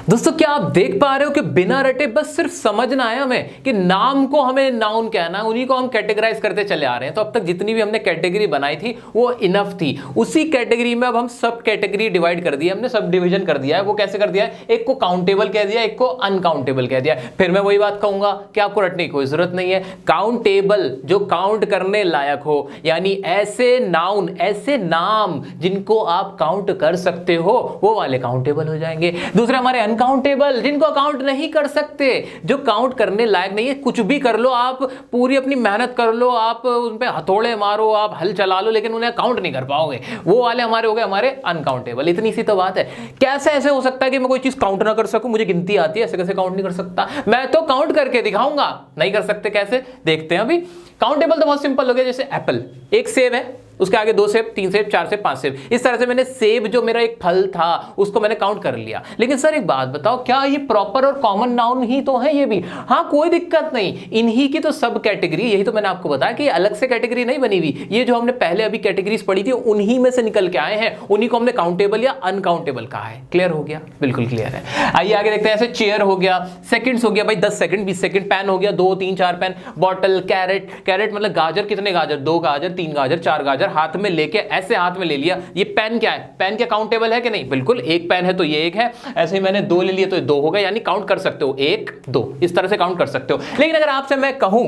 दोस्तों क्या आप देख पा रहे हो कि बिना रटे बस सिर्फ समझना है हमें कि नाम को हमें नाउन कहना है, उन्हीं को हम कैटेगराइज करते चले आ रहे हैं। तो अब तक जितनी भी हमने कैटेगरी बनाई थी वो इनफ थी। उसी कैटेगरी में अब हम सब कैटेगरी डिवाइड कर दिया, हमने सब डिवीजन कर दिया है। वो कैसे कर दिया है? एक को काउंटेबल कह दिया, एक को अनकाउंटेबल कह दिया। फिर मैं वही बात कहूंगा कि आपको रटने की कोई जरूरत नहीं है। काउंटेबल जो काउंट करने लायक हो, यानी ऐसे नाउन, ऐसे नाम जिनको आप काउंट कर सकते हो, वो वाले काउंटेबल हो जाएंगे। दूसरे हमारे अनकाउंटेबल, जिनको काउंट नहीं कर सकते, जो काउंट करने लायक नहीं है। कुछ भी कर लो आप, पूरी अपनी मेहनत कर लो आप, उन पे हथौड़े मारो, आप हल चला लो, लेकिन उन्हें काउंट नहीं कर पाओगे। वो वाले हमारे हो गए हमारे अनकाउंटेबल। इतनी सी तो बात है। कैसे ऐसे हो सकता है कि मैं कोई चीज काउंट ना कर सकूं? मुझे गिनती आती है, ऐसे कैसे काउंट नहीं कर सकता? मैं तो काउंट करके दिखाऊंगा। नहीं कर सकते कैसे? देखते हैं अभी। काउंटेबल तो बहुत सिंपल हो गया। जैसे एप्पल, एक सेब है, उसके आगे 2 सेब, 3 सेब, 4 सेब, 5 सेब। इस तरह से मैंने सेब जो मेरा एक फल था उसको मैंने काउंट कर लिया। लेकिन सर एक बात बताओ, क्या ये प्रॉपर और कॉमन नाउन ही तो है? ये भी हाँ, कोई दिक्कत नहीं, इन्हीं की तो सब कैटेगरी। यही तो मैंने आपको बताया कि अलग से कैटेगरी नहीं बनी हुई। ये जो हमने पहले अभी कैटेगरीज पढ़ी थी उन्हीं में से निकल के आए हैं, उन्हीं को हमने काउंटेबल या अनकाउंटेबल कहा है। क्लियर हो गया? बिल्कुल क्लियर है। आइए आगे देखते हैं। ऐसे चेयर हो गया, सेकंड्स हो गया भाई 10 सेकंड 20 सेकंड, पेन हो गया 2 3 4 पेन, बॉटल, कैरेट, कैरेट मतलब गाजर, कितने गाजर? 2 गाजर, 3 गाजर, 4 गाजर, हाथ में लेके ऐसे हाथ में ले लिया। ये पेन क्या है? पेन क्या काउंटेबल है कि नहीं? बिल्कुल। एक पेन है तो ये एक है, ऐसे ही मैंने 2 ले लिए तो ये 2 हो गए, यानी काउंट कर सकते हो 1 2, इस तरह से काउंट कर सकते हो। लेकिन अगर आपसे मैं कहूं,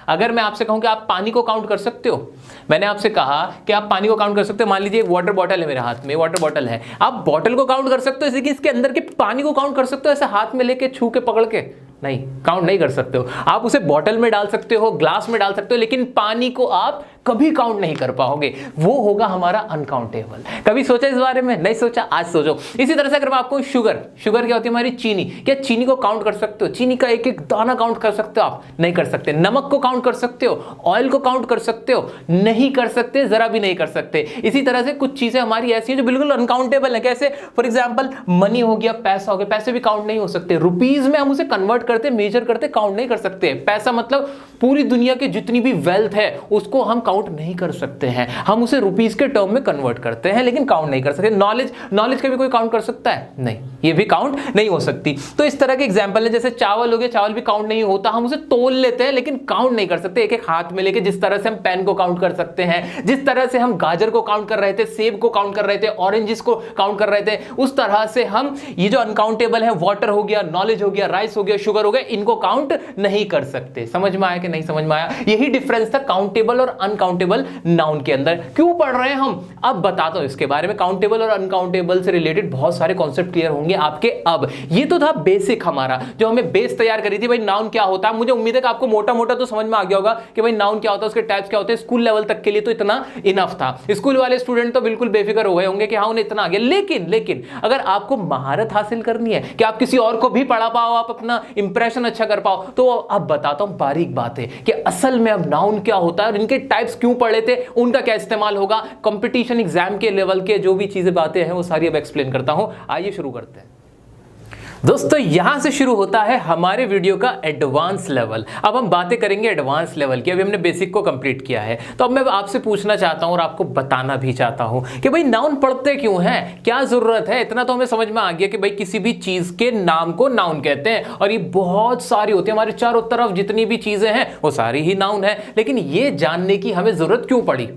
अगर मैं आपसे कहूं कि आप पानी को काउंट कर सकते हो, मैंने आपसे कहा कि आप पानी को काउंट कर सकते हो। मान लीजिए एक वाटर बॉटल है मेरे हाथ में, वाटर बॉटल है, आप बॉटल को काउंट कर सकते हो, इसके अंदर के पानी को काउंट कर सकते हो ऐसे हाथ में लेके, छू के, पकड़ के? नहीं, काउंट नहीं कर सकते हो। आप उसे बॉटल में डाल सकते हो, ग्लास में डाल सकते हो, लेकिन पानी को आप कभी काउंट नहीं कर पाओगे, वो होगा हमारा अनकाउंटेबल। कभी सोचा इस बारे में? नहीं सोचा, आज सोचो। इसी तरह से अगर मैं आपको शुगर क्या होती है हमारी? चीनी। क्या चीनी को काउंट कर सकते हो? चीनी का एक एक दाना काउंट कर सकते हो आप? नहीं कर सकते। नमक को काउंट कर सकते हो? ऑयल को काउंट कर सकते हो? नहीं कर सकते, जरा भी नहीं कर सकते। इसी तरह से कुछ चीजें हमारी ऐसी हैं जो बिल्कुल अनकाउंटेबल है। कैसे? फॉर एग्जाम्पल मनी हो गया, पैसा हो गया, पैसे भी काउंट नहीं हो सकते। रुपीज में हम उसे कन्वर्ट करते, मेजर करते, काउंट नहीं कर सकते। पैसा मतलब पूरी दुनिया की जितनी भी वेल्थ है उसको हम काउंट नहीं कर सकते हैं, हम उसे रुपीस के टर्म में कन्वर्ट करते हैं, लेकिन काउंट नहीं कर सकते। नॉलेज का भी कोई काउंट कर सकता है? नहीं, ये भी काउंट नहीं हो सकती। तो इस तरह के एग्जांपल है। जैसे चावल हो गया, चावल भी काउंट नहीं होता, हम उसे तोल लेते हैं लेकिन काउंट नहीं कर सकते एक एक हाथ में लेके। जिस तरह से हम पेन को काउंट कर सकते हैं, जिस तरह से हम गाजर को काउंट कर रहे थे, सेब को काउंट कर रहे थे, ऑरेंजेस को काउंट कर रहे थे, उस तरह से हम ये जो अनकाउंटेबल है, वाटर हो गया, नॉलेज हो गया, राइस हो गया, शुगर हो गया, इनको काउंट नहीं कर सकते। समझ में आया कि नहीं समझ में आया? यही डिफरेंस था काउंटेबल और अनकाउंटेबल नाउन के अंदर। क्यों पढ़ रहे हैं हम? अब बताता हूं इसके बारे में। काउंटेबल और अनकाउंटेबल से रिलेटेड बहुत सारे कॉन्सेप्ट क्लियर होंगे आपके। अब ये तो था बेसिक हमारा, जो हमें बेस तैयार करी थी भाई नाउन क्या होता है। मुझे उम्मीद है कि आपको मोटा मोटा तो समझ में आ गया होगा कि भाई नाउन क्या होता है, उसके टाइप्स क्या होते हैं। स्कूल लेवल तक के लिए तो इतना इनफ था। स्कूल वाले स्टूडेंट तो बिल्कुल बेफिक्र हो गए होंगे कि हाँ उन्हें इतना आ गया। लेकिन अगर आपको महारत हासिल करनी है कि आप किसी और को भी पढ़ा पाओ, आप अपना इंप्रेशन अच्छा कर पाओ, तो अब बताता हूं बारीक बातें कि असल में अब नाउन क्या होता है और इनके टाइप्स क्यों पढ़े थे, उनका क्या इस्तेमाल होगा। कंपटीशन एग्जाम के लेवल के जो भी चीजें बातें हैं वो सारी अब एक्सप्लेन करता हूं। आइए शुरू करते हैं दोस्तों। यहां से शुरू होता है हमारे वीडियो का एडवांस लेवल। अब हम बातें करेंगे एडवांस लेवल की। अभी हमने बेसिक को कंप्लीट किया है, तो अब मैं आपसे पूछना चाहता हूं और आपको बताना भी चाहता हूं कि भाई नाउन पढ़ते क्यों हैं, क्या जरूरत है। इतना तो हमें समझ में आ गया कि भाई किसी भी चीज के नाम को नाउन कहते हैं, और ये बहुत सारी होती है हमारे चारों तरफ जितनी भी चीजें हैं वो सारी ही नाउन है। लेकिन ये जानने की हमें जरूरत क्यों पड़ी,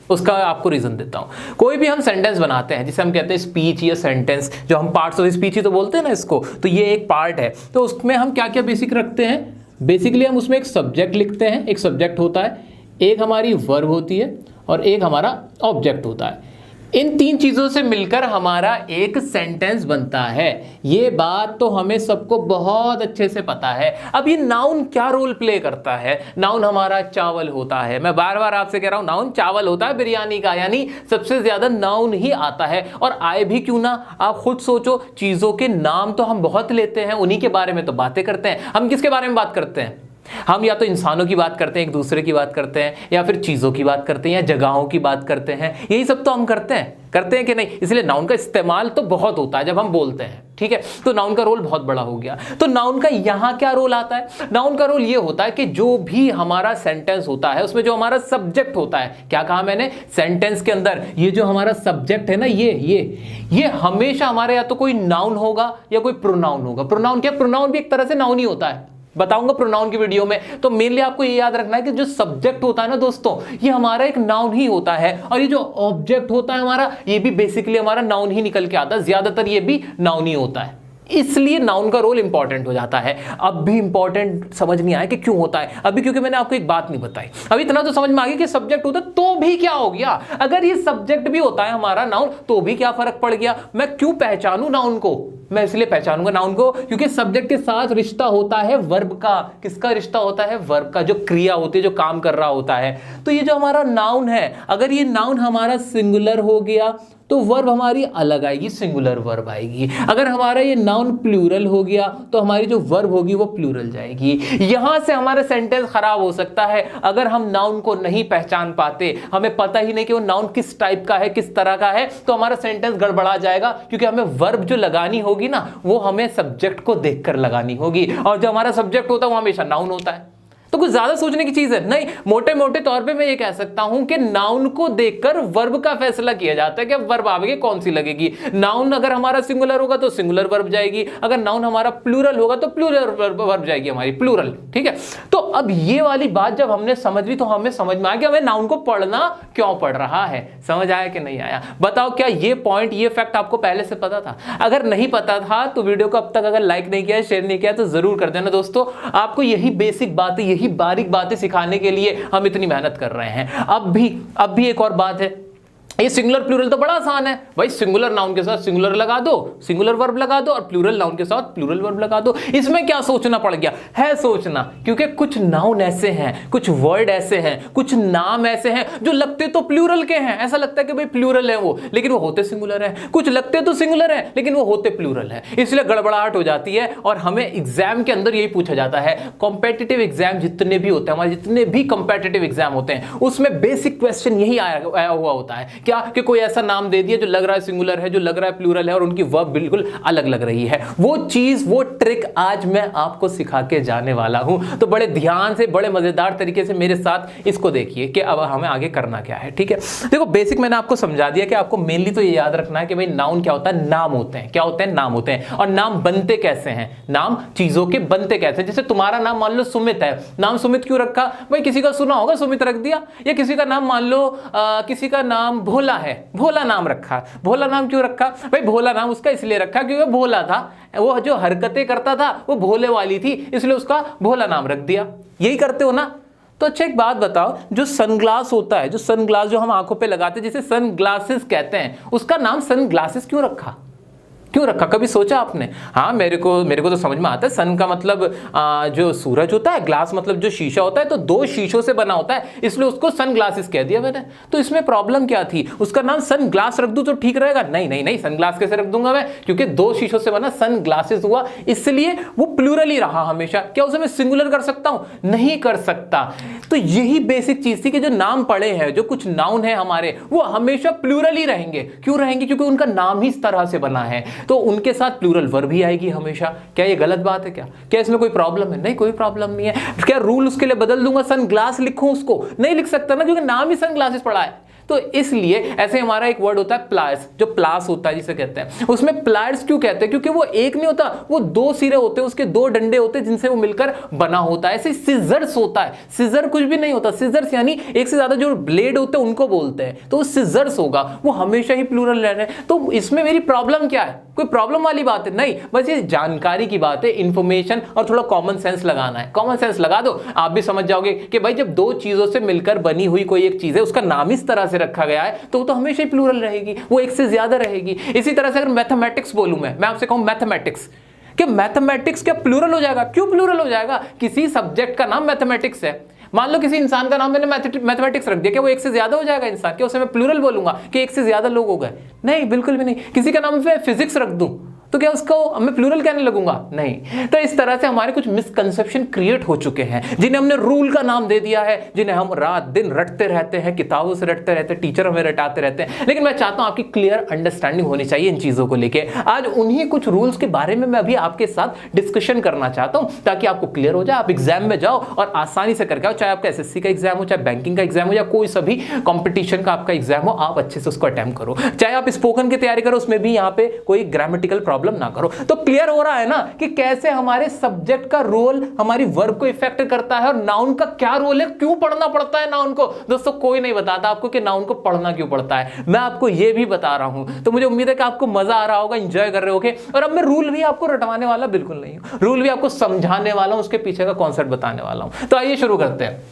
उसका आपको रीजन देता हूं। कोई भी हम सेंटेंस बनाते हैं, जिसे हम कहते हैं स्पीच या सेंटेंस, जो हम पार्ट्स ऑफ स्पीच ही तो बोलते हैं ना इसको, तो ये एक पार्ट है। तो उसमें हम क्या क्या बेसिक रखते हैं? बेसिकली हम उसमें एक सब्जेक्ट लिखते हैं, एक सब्जेक्ट होता है, एक हमारी वर्ब होती है और एक हमारा ऑब्जेक्ट होता है। इन तीन चीजों से मिलकर हमारा एक सेंटेंस बनता है। ये बात तो हमें सबको बहुत अच्छे से पता है। अब ये नाउन क्या रोल प्ले करता है? नाउन हमारा चावल होता है। मैं बार बार आपसे कह रहा हूं नाउन चावल होता है बिरयानी का, यानी सबसे ज्यादा नाउन ही आता है। और आए भी क्यों ना, आप खुद सोचो। चीजों के नाम तो हम बहुत लेते हैं, उन्हीं के बारे में तो बातें करते हैं। हम किसके बारे में बात करते हैं? हम या तो इंसानों की बात करते हैं, एक दूसरे की बात करते हैं, या फिर चीजों की बात करते हैं, या जगहों की बात करते हैं। यही सब तो हम करते हैं कि नहीं। इसलिए नाउन का इस्तेमाल तो बहुत होता है जब हम बोलते हैं, ठीक है। तो नाउन का रोल बहुत बड़ा हो गया। तो नाउन का यहां क्या रोल आता है? नाउन का रोल ये होता है कि जो भी हमारा सेंटेंस होता है उसमें जो हमारा सब्जेक्ट होता है, क्या कहा मैंने? सेंटेंस के अंदर ये जो हमारा सब्जेक्ट है ना, ये हमेशा हमारे या तो कोई नाउन होगा या कोई प्रोनाउन होगा। प्रोनाउन क्या? प्रोनाउन भी एक तरह से नाउन ही होता है, बताऊंगा प्रोनाउन की वीडियो में। तो मेनली आपको ये याद रखना है कि जो सब्जेक्ट होता है ना दोस्तों, ये हमारा एक नाउन ही होता है, और ये जो ऑब्जेक्ट होता है हमारा, ये भी बेसिकली हमारा नाउन ही निकल के आता है। ज्यादातर ये भी नाउन ही होता है, इसलिए नाउन का रोल इंपॉर्टेंट हो जाता है। अब भी इंपॉर्टेंट समझ नहीं आया कि क्यों होता है अभी, क्योंकि मैंने आपको एक बात नहीं बताई। अभी इतना तो समझ में आ गया कि सब्जेक्ट होता है, तो भी क्या हो गया? अगर ये सब्जेक्ट भी होता है हमारा नाउन, तो भी क्या फर्क पड़ गया? मैं क्यों पहचानूं नाउन को? मैं इसलिए पहचानूंगा नाउन को क्योंकि सब्जेक्ट के साथ रिश्ता होता है वर्ब का। किसका रिश्ता होता है? वर्ब का, जो क्रिया होती है, जो काम कर रहा होता है। तो ये जो हमारा नाउन है, अगर ये नाउन हमारा सिंगुलर हो गया तो वर्ब हमारी अलग आएगी, सिंगुलर वर्ब आएगी। अगर हमारा ये नाउन प्लूरल हो गया तो हमारी जो वर्ब होगी वो प्लूरल जाएगी। यहां से हमारा सेंटेंस खराब हो सकता है अगर हम नाउन को नहीं पहचान पाते, हमें पता ही नहीं कि वो नाउन किस टाइप का है, किस तरह का है, तो हमारा सेंटेंस गड़बड़ा जाएगा। क्योंकि हमें वर्ब जो लगानी होगी ना, वो हमें सब्जेक्ट को देखकर लगानी होगी, और जो हमारा सब्जेक्ट होता है वो हमेशा नाउन होता है। तो कुछ ज्यादा सोचने की चीज है नहीं। मोटे मोटे तौर पे मैं ये कह सकता हूं कि नाउन को देखकर वर्ब का फैसला किया जाता है कि अब वर्ब आगे कौन सी लगेगी। नाउन अगर हमारा सिंगुलर होगा तो सिंगुलर वर्ब जाएगी, अगर नाउन हमारा प्लूरल होगा तो प्लूरल वर्ब जाएगी हमारी, प्लूरल, ठीक है। तो अब ये वाली बात जब हमने समझ ली तो हमें समझ में आया कि हमें नाउन को पढ़ना क्यों पड़ रहा है। समझ आया कि नहीं आया? बताओ, क्या ये पॉइंट, ये फैक्ट आपको पहले से पता था? अगर नहीं पता था तो वीडियो को अब तक अगर लाइक नहीं किया, शेयर नहीं किया तो जरूर कर देना दोस्तों। आपको यही बेसिक बातें, यही बारीक बातें सिखाने के लिए हम इतनी मेहनत कर रहे हैं। अब भी एक और बात है, ये सिंगुलर प्लूरल तो बड़ा आसान है भाई, सिंगुलर नाउन के साथ सिंगुलर लगा दो, सिंगुलर वर्ब लगा दो, और प्लूरल नाउन के साथ प्लूरल वर्ब लगा दो। इसमें क्या सोचना पड़ गया है? सोचना, क्योंकि कुछ नाउन ऐसे हैं, कुछ वर्ड ऐसे हैं, कुछ नाम ऐसे हैं जो लगते तो प्लूरल के हैं, ऐसा लगता है कि भाई प्लूरल है वो, लेकिन वो होते सिंगुलर है। कुछ लगते तो सिंगुलर है लेकिन वो होते प्लूरल है, इसलिए गड़बड़ाहट हो जाती है। और हमें एग्जाम के अंदर यही पूछा जाता है, कॉम्पिटिटिव एग्जाम जितने भी होते हैं, हमारे जितने भी कॉम्पिटिटिव एग्जाम होते हैं, उसमें बेसिक क्वेश्चन यही आया हुआ होता है क्या, कि कोई ऐसा नाम दे दिया जो लग रहा है सिंगुलर है, जो लग रहा है प्लूरल है, और उनकी वर्ब बिल्कुल अलग लग रही है। वो चीज, वो ट्रिक आज मैं आपको सिखा के जाने वाला हूं, तो बड़े ध्यान से, बड़े मजेदार तरीके से मेरे साथ इसको देखिए कि अब हमें आगे करना क्या है। ठीक है, देखो बेसिक मैंने आपको समझा दिया कि आपको मेनली तो ये याद रखना है कि भाई नाउन क्या होता है, नाम होते हैं। क्या होते हैं? नाम होते हैं। और नाम बनते कैसे हैं? नाम चीजों के बनते कैसे हैं? जैसे तुम्हारा नाम मान लो सुमित है, नाम सुमित क्यों रखा भाई? किसी का सुना होगा सुमित रख दिया, या किसी का नाम मान लो किसी का नाम भोला है, भोला नाम रखा। भोला नाम क्यों रखा भाई? भोला नाम उसका इसलिए रखा क्योंकि वो भोला था, वो जो हरकतें करता था वो भोले वाली थी, इसलिए उसका भोला नाम रख दिया। यही करते हो ना? तो अच्छा एक बात बताओ, जो सनग्लास होता है, जो सनग्लास जो हम आंखों पे लगाते हैं, जिसे सनग्लासेस कहते हैं, उसका नाम सनग्लासेस क्यों रखा? क्यों रखा? कभी सोचा आपने? हाँ, मेरे को तो समझ में आता है। सन का मतलब जो सूरज होता है, ग्लास मतलब जो शीशा होता है, तो दो शीशों से बना होता है, इसलिए उसको सन ग्लासेस कह दिया मैंने। तो इसमें प्रॉब्लम क्या थी? उसका नाम सन ग्लास रख दूं तो ठीक रहेगा? नहीं नहीं नहीं, सन ग्लास कैसे रख दूंगा मैं, क्योंकि दो शीशों से बना सन ग्लासेस हुआ, इसलिए वो प्लूरल ही रहा हमेशा। क्या उसे मैं सिंगुलर कर सकता हूं? नहीं कर सकता। तो यही बेसिक चीज थी कि जो नाम पड़े हैं, जो कुछ नाउन है हमारे, वो हमेशा प्लूरल ही रहेंगे। क्यों रहेंगे? क्योंकि उनका नाम ही इस तरह से बना है, तो उनके साथ प्लूरल वर्ब ही आएगी हमेशा। क्या ये गलत बात है? क्या इसमें कोई प्रॉब्लम है? नहीं, कोई प्रॉब्लम नहीं है। क्या रूल उसके लिए बदल दूंगा, सन ग्लास लिखूं उसको? नहीं लिख सकता ना, क्योंकि नाम ही सन ग्लासेस पड़ा है। तो इसलिए ऐसे हमारा एक वर्ड होता है प्लायर्स, जो प्लास होता है जिसे कहते हैं, उसमें प्लायर्स क्यों कहते हैं? क्योंकि वो एक नहीं होता, वो दो सिरे होते हैं, उसके दो डंडे होते हैं जिनसे वो मिलकर बना होता है। ऐसे सिजर्स होता है, सिजर कुछ भी नहीं होता। सिजर्स यानी एक से ज्यादा जो ब्लेड होते हैं उनको बोलते हैं, तो वो सिजर्स होगा, वो हमेशा ही प्लूरल रह रहे हैं। तो इसमें मेरी प्रॉब्लम क्या है? कोई प्रॉब्लम वाली बात है? नहीं, बस ये जानकारी की बात है, इंफॉर्मेशन, और थोड़ा कॉमन सेंस लगाना है। कॉमन सेंस लगा दो, आप भी समझ जाओगे कि भाई जब दो चीजों से मिलकर बनी हुई कोई एक चीज है, उसका नाम इस तरह से रखा गया है, तो वो तो हमेशा ही प्लूरल रहेगी, वो एक से ज्यादा रहेगी। इसी तरह से अगर मैथमेटिक्स बोलूं मैं आपसे कहूं मैथमेटिक्स, कि मैथमेटिक्स क्या प्लूरल हो जाएगा? क्यों प्लूरल हो जाएगा? किसी सब्जेक्ट का नाम मैथमेटिक्स है, मान लो किसी इंसान का नाम मैंने मैथमेटिक्स रख दिया, क्या वो एक से ज्यादा हो जाएगा इंसान? क्या उसे मैं प्लूरल बोलूंगा कि एक से ज्यादा लोग हो गए? नहीं, बिल्कुल भी नहीं। किसी का नाम मैं फिजिक्स रख दूं तो क्या उसको मैं प्लूरल कहने लगूंगा? नहीं। तो इस तरह से हमारे कुछ मिसकंसेप्शन क्रिएट हो चुके हैं, जिन्हें हमने रूल का नाम दे दिया है, जिन्हें हम रात दिन रटते रहते हैं, किताबों से रटते रहते हैं, टीचर हमें रटाते रहते हैं। लेकिन मैं चाहता हूं आपकी क्लियर अंडरस्टैंडिंग होनी चाहिए इन चीजों को लेके। आज उन्हीं कुछ रूल्स के बारे में मैं अभी आपके साथ डिस्कशन करना चाहता हूं, ताकि आपको क्लियर हो जाए, आप एग्जाम में जाओ और आसानी से करके आओ। चाहे आपका एसएससी का एग्जाम हो, चाहे बैंकिंग का एग्जाम हो, या कोई सभी कॉम्पिटिशन का आपका एग्जाम हो, आप अच्छे से उसको अटेम्प्ट करो। चाहे आप स्पोकन की तैयारी करो, उसमें भी यहाँ पे कोई ग्रामेटिकल प्रॉब्लम ना करो। तो क्लियर हो रहा है ना कि कैसे हमारे सब्जेक्ट का रोल हमारी वर्ब को इफेक्ट करता है, और नाउन का क्या रोल है, क्यों पढ़ना पड़ता है नाउन को। दोस्तों कोई नहीं बताता आपको कि नाउन को पढ़ना क्यों पड़ता है, मैं आपको ये भी बता रहा हूं। तो मुझे उम्मीद है कि आपको मजा आ रहा होगा, एंजॉय कर रहे होगे। और अब मैं रूल भी आपको रटवाने वाला बिल्कुल नहीं हूं, रूल भी आपको समझाने वाला हूं, उसके पीछे का कॉन्सेप्ट बताने वाला हूं। तो आइए शुरू करते हैं।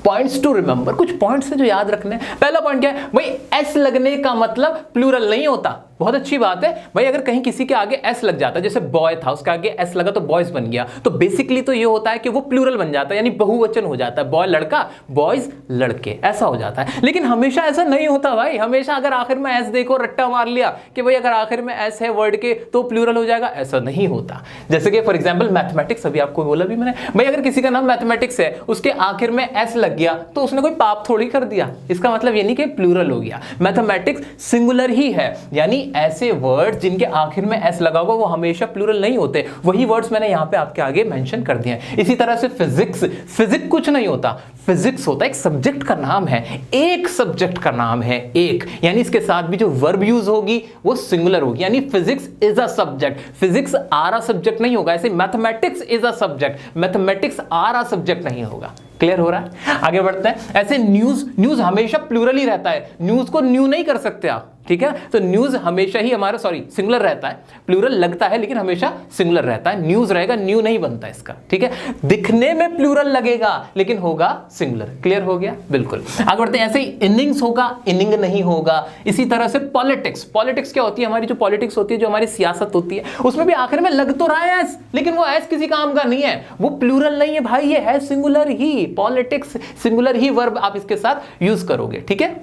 पॉइंट्स टू रिमेंबर, कुछ पॉइंट्स है जो याद रखने हैं। पहला पॉइंट क्या है भाई? एस लगने का मतलब प्लूरल नहीं होता। बहुत अच्छी बात है भाई, अगर कहीं किसी के आगे एस लग जाता है, जैसे बॉय था उसके आगे एस लगा तो बॉयज बन गया, तो बेसिकली तो ये होता है कि वो प्लूरल बन जाता है, यानी बहुवचन हो जाता है। बॉय लड़का, बॉयज लड़के, ऐसा हो जाता है। लेकिन हमेशा ऐसा नहीं होता भाई। हमेशा अगर आखिर में एस देखो, रट्टा मार लिया कि भाई अगर आखिर में एस है वर्ड के तो प्लूरल हो जाएगा, ऐसा नहीं होता। जैसे कि फॉर एग्जाम्पल मैथमेटिक्स, अभी आपको बोला भी मैंने भाई, अगर किसी का नाम मैथमेटिक्स है, उसके आखिर में एस लग गया तो उसने कोई पाप थोड़ी कर दिया। इसका मतलब ये नहीं कि प्लूरल हो गया। मैथमेटिक्स सिंगुलर ही है, यानी ऐसे वर्ड जिनके आखिर में एस लगा होगा वो हमेशा प्लूरल नहीं होते। वही वर्ड्स मैंने यहां पे आपके आगे मेंशन कर दिए हैं। इसी तरह से फिजिक्स, फिजिक्स कुछ नहीं होता, फिजिक्स होता है एक सब्जेक्ट का नाम है, एक सब्जेक्ट का नाम है, एक, यानी इसके साथ भी जो वर्ब यूज होगी वो सिंगुलर होगी, यानी physics is a subject. Physics are a subject नहीं होगा, ऐसे mathematics is a subject, mathematics are a subject नहीं होगा। क्लियर हो रहा है? आगे बढ़ते हैं। ऐसे न्यूज, न्यूज हमेशा प्लूरल ही रहता है, न्यूज को न्यू नहीं कर सकते आप। ठीक है। तो न्यूज हमेशा ही हमारा सिंगुलर रहता है, प्लूरल लगता है लेकिन हमेशा सिंगुलर रहता है। न्यूज रहेगा, न्यू नहीं बनता इसका, ठीक है। दिखने में प्लूरल लगेगा लेकिन होगा सिंगुलर। क्लियर हो गया? बिल्कुल। आगे बढ़ते हैं। ऐसे ही इनिंग्स होगा, इनिंग नहीं होगा। इसी तरह से पॉलिटिक्स, पॉलिटिक्स क्या होती है? हमारी जो पॉलिटिक्स होती है, जो हमारी सियासत होती है, उसमें भी आखिर में लग तो रहा है एस, लेकिन वो एस किसी काम का नहीं है, वो प्लूरल नहीं है भाई, ये है सिंगुलर ही। पॉलिटिक्स सिंगुलर ही वर्ब आप इसके साथ यूज करोगे, ठीक है।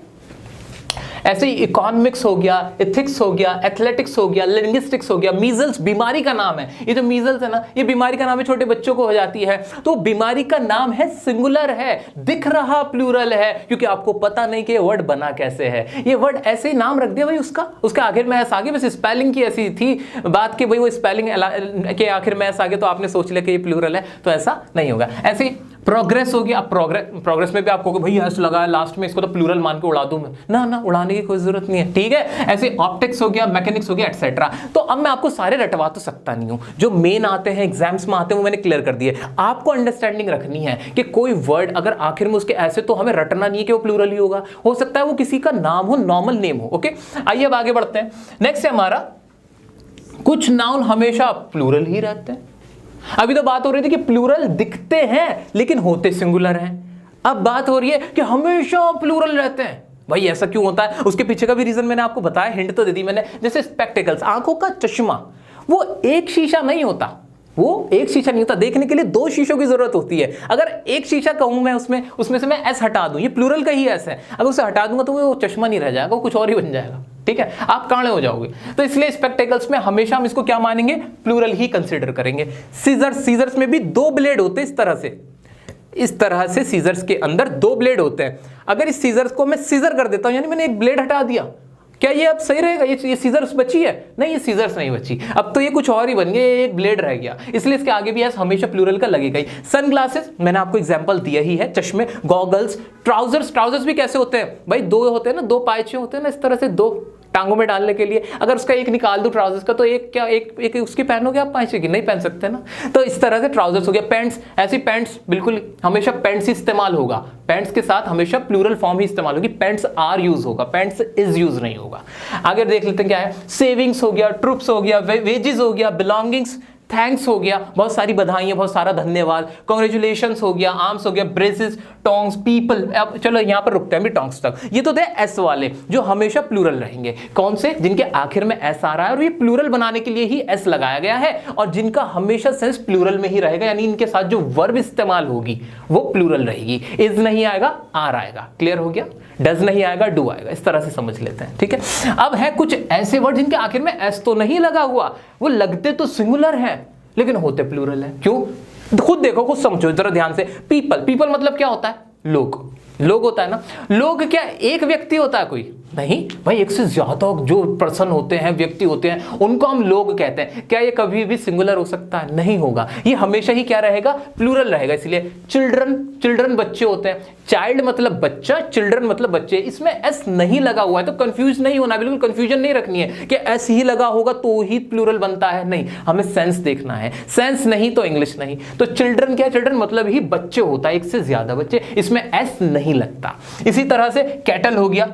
ऐसे ही इकोनॉमिक्स हो गया, एथिक्स हो गया, एथलेटिक्स हो गया, लिंग्विस्टिक्स हो गया। मीजल्स बीमारी का नाम है, ये जो मीजल्स है ना, ये बीमारी का नाम है, छोटे बच्चों को हो जाती है, तो बीमारी का नाम है, सिंगुलर है, दिख रहा प्लूरल है, क्योंकि आपको पता नहीं कि ये वर्ड बना कैसे है। ये वर्ड ऐसे ही नाम रख दिया भाई उसका आखिर में एस आगे, बस स्पेलिंग की ऐसी थी बात कि भाई वो स्पेलिंग के आखिर में एस आगे तो आपने सोच लिया कि ये प्लूरल है, तो ऐसा नहीं होगा। ऐसे ही प्रोग्रेस हो गया। अब प्रोग्रेस में भी आपको भाई एस लगा है लास्ट में, इसको तो प्लूरल मान के उड़ा दूं मैं, ना उड़ाने की कोई जरूरत नहीं है, ठीक है। ऐसे ऑप्टिक्स हो गया, मैकेनिक्स हो गया, एटसेट्रा। तो अब मैं आपको सारे रटवा तो सकता नहीं हूं, जो मेन आते हैं एग्जाम्स में आते हैं वो मैंने क्लियर कर दिए। आपको अंडरस्टैंडिंग रखनी है कि कोई वर्ड अगर आखिर में उसके ऐसे, तो हमें रटना नहीं है कि वो प्लूरल ही होगा, हो सकता है वो किसी का नाम हो, नॉर्मल नेम हो। ओके, आइए अब आगे बढ़ते हैं। नेक्स्ट है हमारा, कुछ नाउन हमेशा प्लूरल ही रहते हैं। अभी तो बात हो रही थी कि प्लूरल दिखते हैं लेकिन होते सिंगुलर हैं। अब बात हो रही है कि हमेशा प्लूरल रहते हैं। भाई ऐसा क्यों होता है? उसके पीछे का भी रीजन मैंने आपको बताया, हिंट तो दे दी मैंने। जैसे स्पेक्टिकल्स, आंखों का चश्मा, वो एक शीशा नहीं होता, वो एक शीशा नहीं होता, देखने के लिए दो शीशों की जरूरत होती है। अगर एक शीशा कहूं मैं, उसमें से मैं एस हटा दूं, ये प्लूरल का ही एस है, अगर उसे हटा दूंगा तो वो चश्मा नहीं रह जाएगा, वो कुछ और ही बन जाएगा, ठीक है, आप कांड़े हो जाओगे। तो इसलिए स्पेक्टिकल्स में हमेशा हम इसको क्या मानेंगे? प्लूरल ही कंसीडर करेंगे। सीजर्स में भी दो ब्लेड होते हैं, इस तरह से सीजर्स के अंदर दो ब्लेड होते हैं। अगर इस सीजर्स को मैं सीजर कर देता हूं, यानी मैंने एक ब्लेड हटा दिया, क्या ये अब सही रहेगा? ये सीजर्स बची है? नहीं, ये सीजर्स नहीं बची, अब तो ये कुछ और ही बन गया, एक ब्लेड रह गया। इसलिए इसके आगे भी हमेशा प्लूरल का लगेगा ही। सनग्लासेस मैंने आपको एग्जांपल दिया ही है, चश्मे, गॉगल्स, ट्राउजर्स भी कैसे होते हैं भाई? दो होते हैं ना, दो पायचे होते हैं ना, इस तरह से दो टांगों में डालने के लिए। अगर उसका एक निकाल दूं ट्राउजर्स का, तो एक उसकी पहनोगे आप, पायचे की नहीं पहन सकते ना। तो इस तरह से ट्राउजर्स हो गया। पैंट्स, ऐसी पैंट्स बिल्कुल हमेशा पैंट्स ही इस्तेमाल होगा, पैंट्स के साथ हमेशा प्लूरल फॉर्म ही इस्तेमाल होगी, पैंट्स आर यूज होगा, पैंट्स इज यूज नहीं होगा। आगे देख लेते हैं क्या है। सेविंग्स हो गया, ट्रुप्स हो गया, वेजेस हो गया, बिलोंगिंग्स, थैंक्स हो गया, बहुत सारी बधाइयां, बहुत सारा धन्यवाद, कॉन्ग्रेचुलेशंस हो गया, आर्म्स हो गया, ब्रेसेस, टोंग्स, पीपल। अब चलो यहां पर रुकते हैं भी टोंग्स तक। ये तो थे एस वाले जो हमेशा प्लूरल रहेंगे। कौन से? जिनके आखिर में एस आ रहा है और ये प्लूरल बनाने के लिए ही एस लगाया गया है, और जिनका हमेशा सेंस प्लूरल में ही रहेगा, यानी इनके साथ जो वर्ब इस्तेमाल होगी वो प्लूरल रहेगी। इज नहीं आएगा, आर आएगा। क्लियर हो गया? डज नहीं आएगा, डू आएगा। इस तरह से समझ लेते हैं, ठीक है। अब है कुछ ऐसे वर्ड जिनके आखिर में एस तो नहीं लगा हुआ, वो लगते तो सिंगुलर हैं लेकिन होते प्लूरल है। क्यों? खुद देखो, खुद समझो जरा ध्यान से। पीपल मतलब क्या होता है? लोग होता है ना। लोग क्या एक व्यक्ति होता है? कोई नहीं भाई, एक से ज्यादा जो पर्सन होते हैं, व्यक्ति होते हैं, उनको हम लोग कहते हैं। क्या ये कभी भी सिंगुलर हो सकता है? नहीं होगा, ये हमेशा ही क्या रहेगा? प्लूरल रहेगा। इसलिए चिल्ड्रन बच्चे होते हैं, चाइल्ड मतलब बच्चा, चिल्ड्रन मतलब बच्चे, इसमें एस नहीं लगा हुआ है, तो कंफ्यूज नहीं होना, बिल्कुल कंफ्यूजन नहीं रखनी है कि एस ही लगा होगा तो ही प्लूरल बनता है। नहीं, हमें सेंस देखना है, सेंस नहीं तो इंग्लिश नहीं। तो चिल्ड्रन क्या? चिल्ड्रन मतलब ही बच्चे होता है, एक से ज्यादा बच्चे, इसमें एस नहीं लगता। इसी तरह से कैटल हो गया,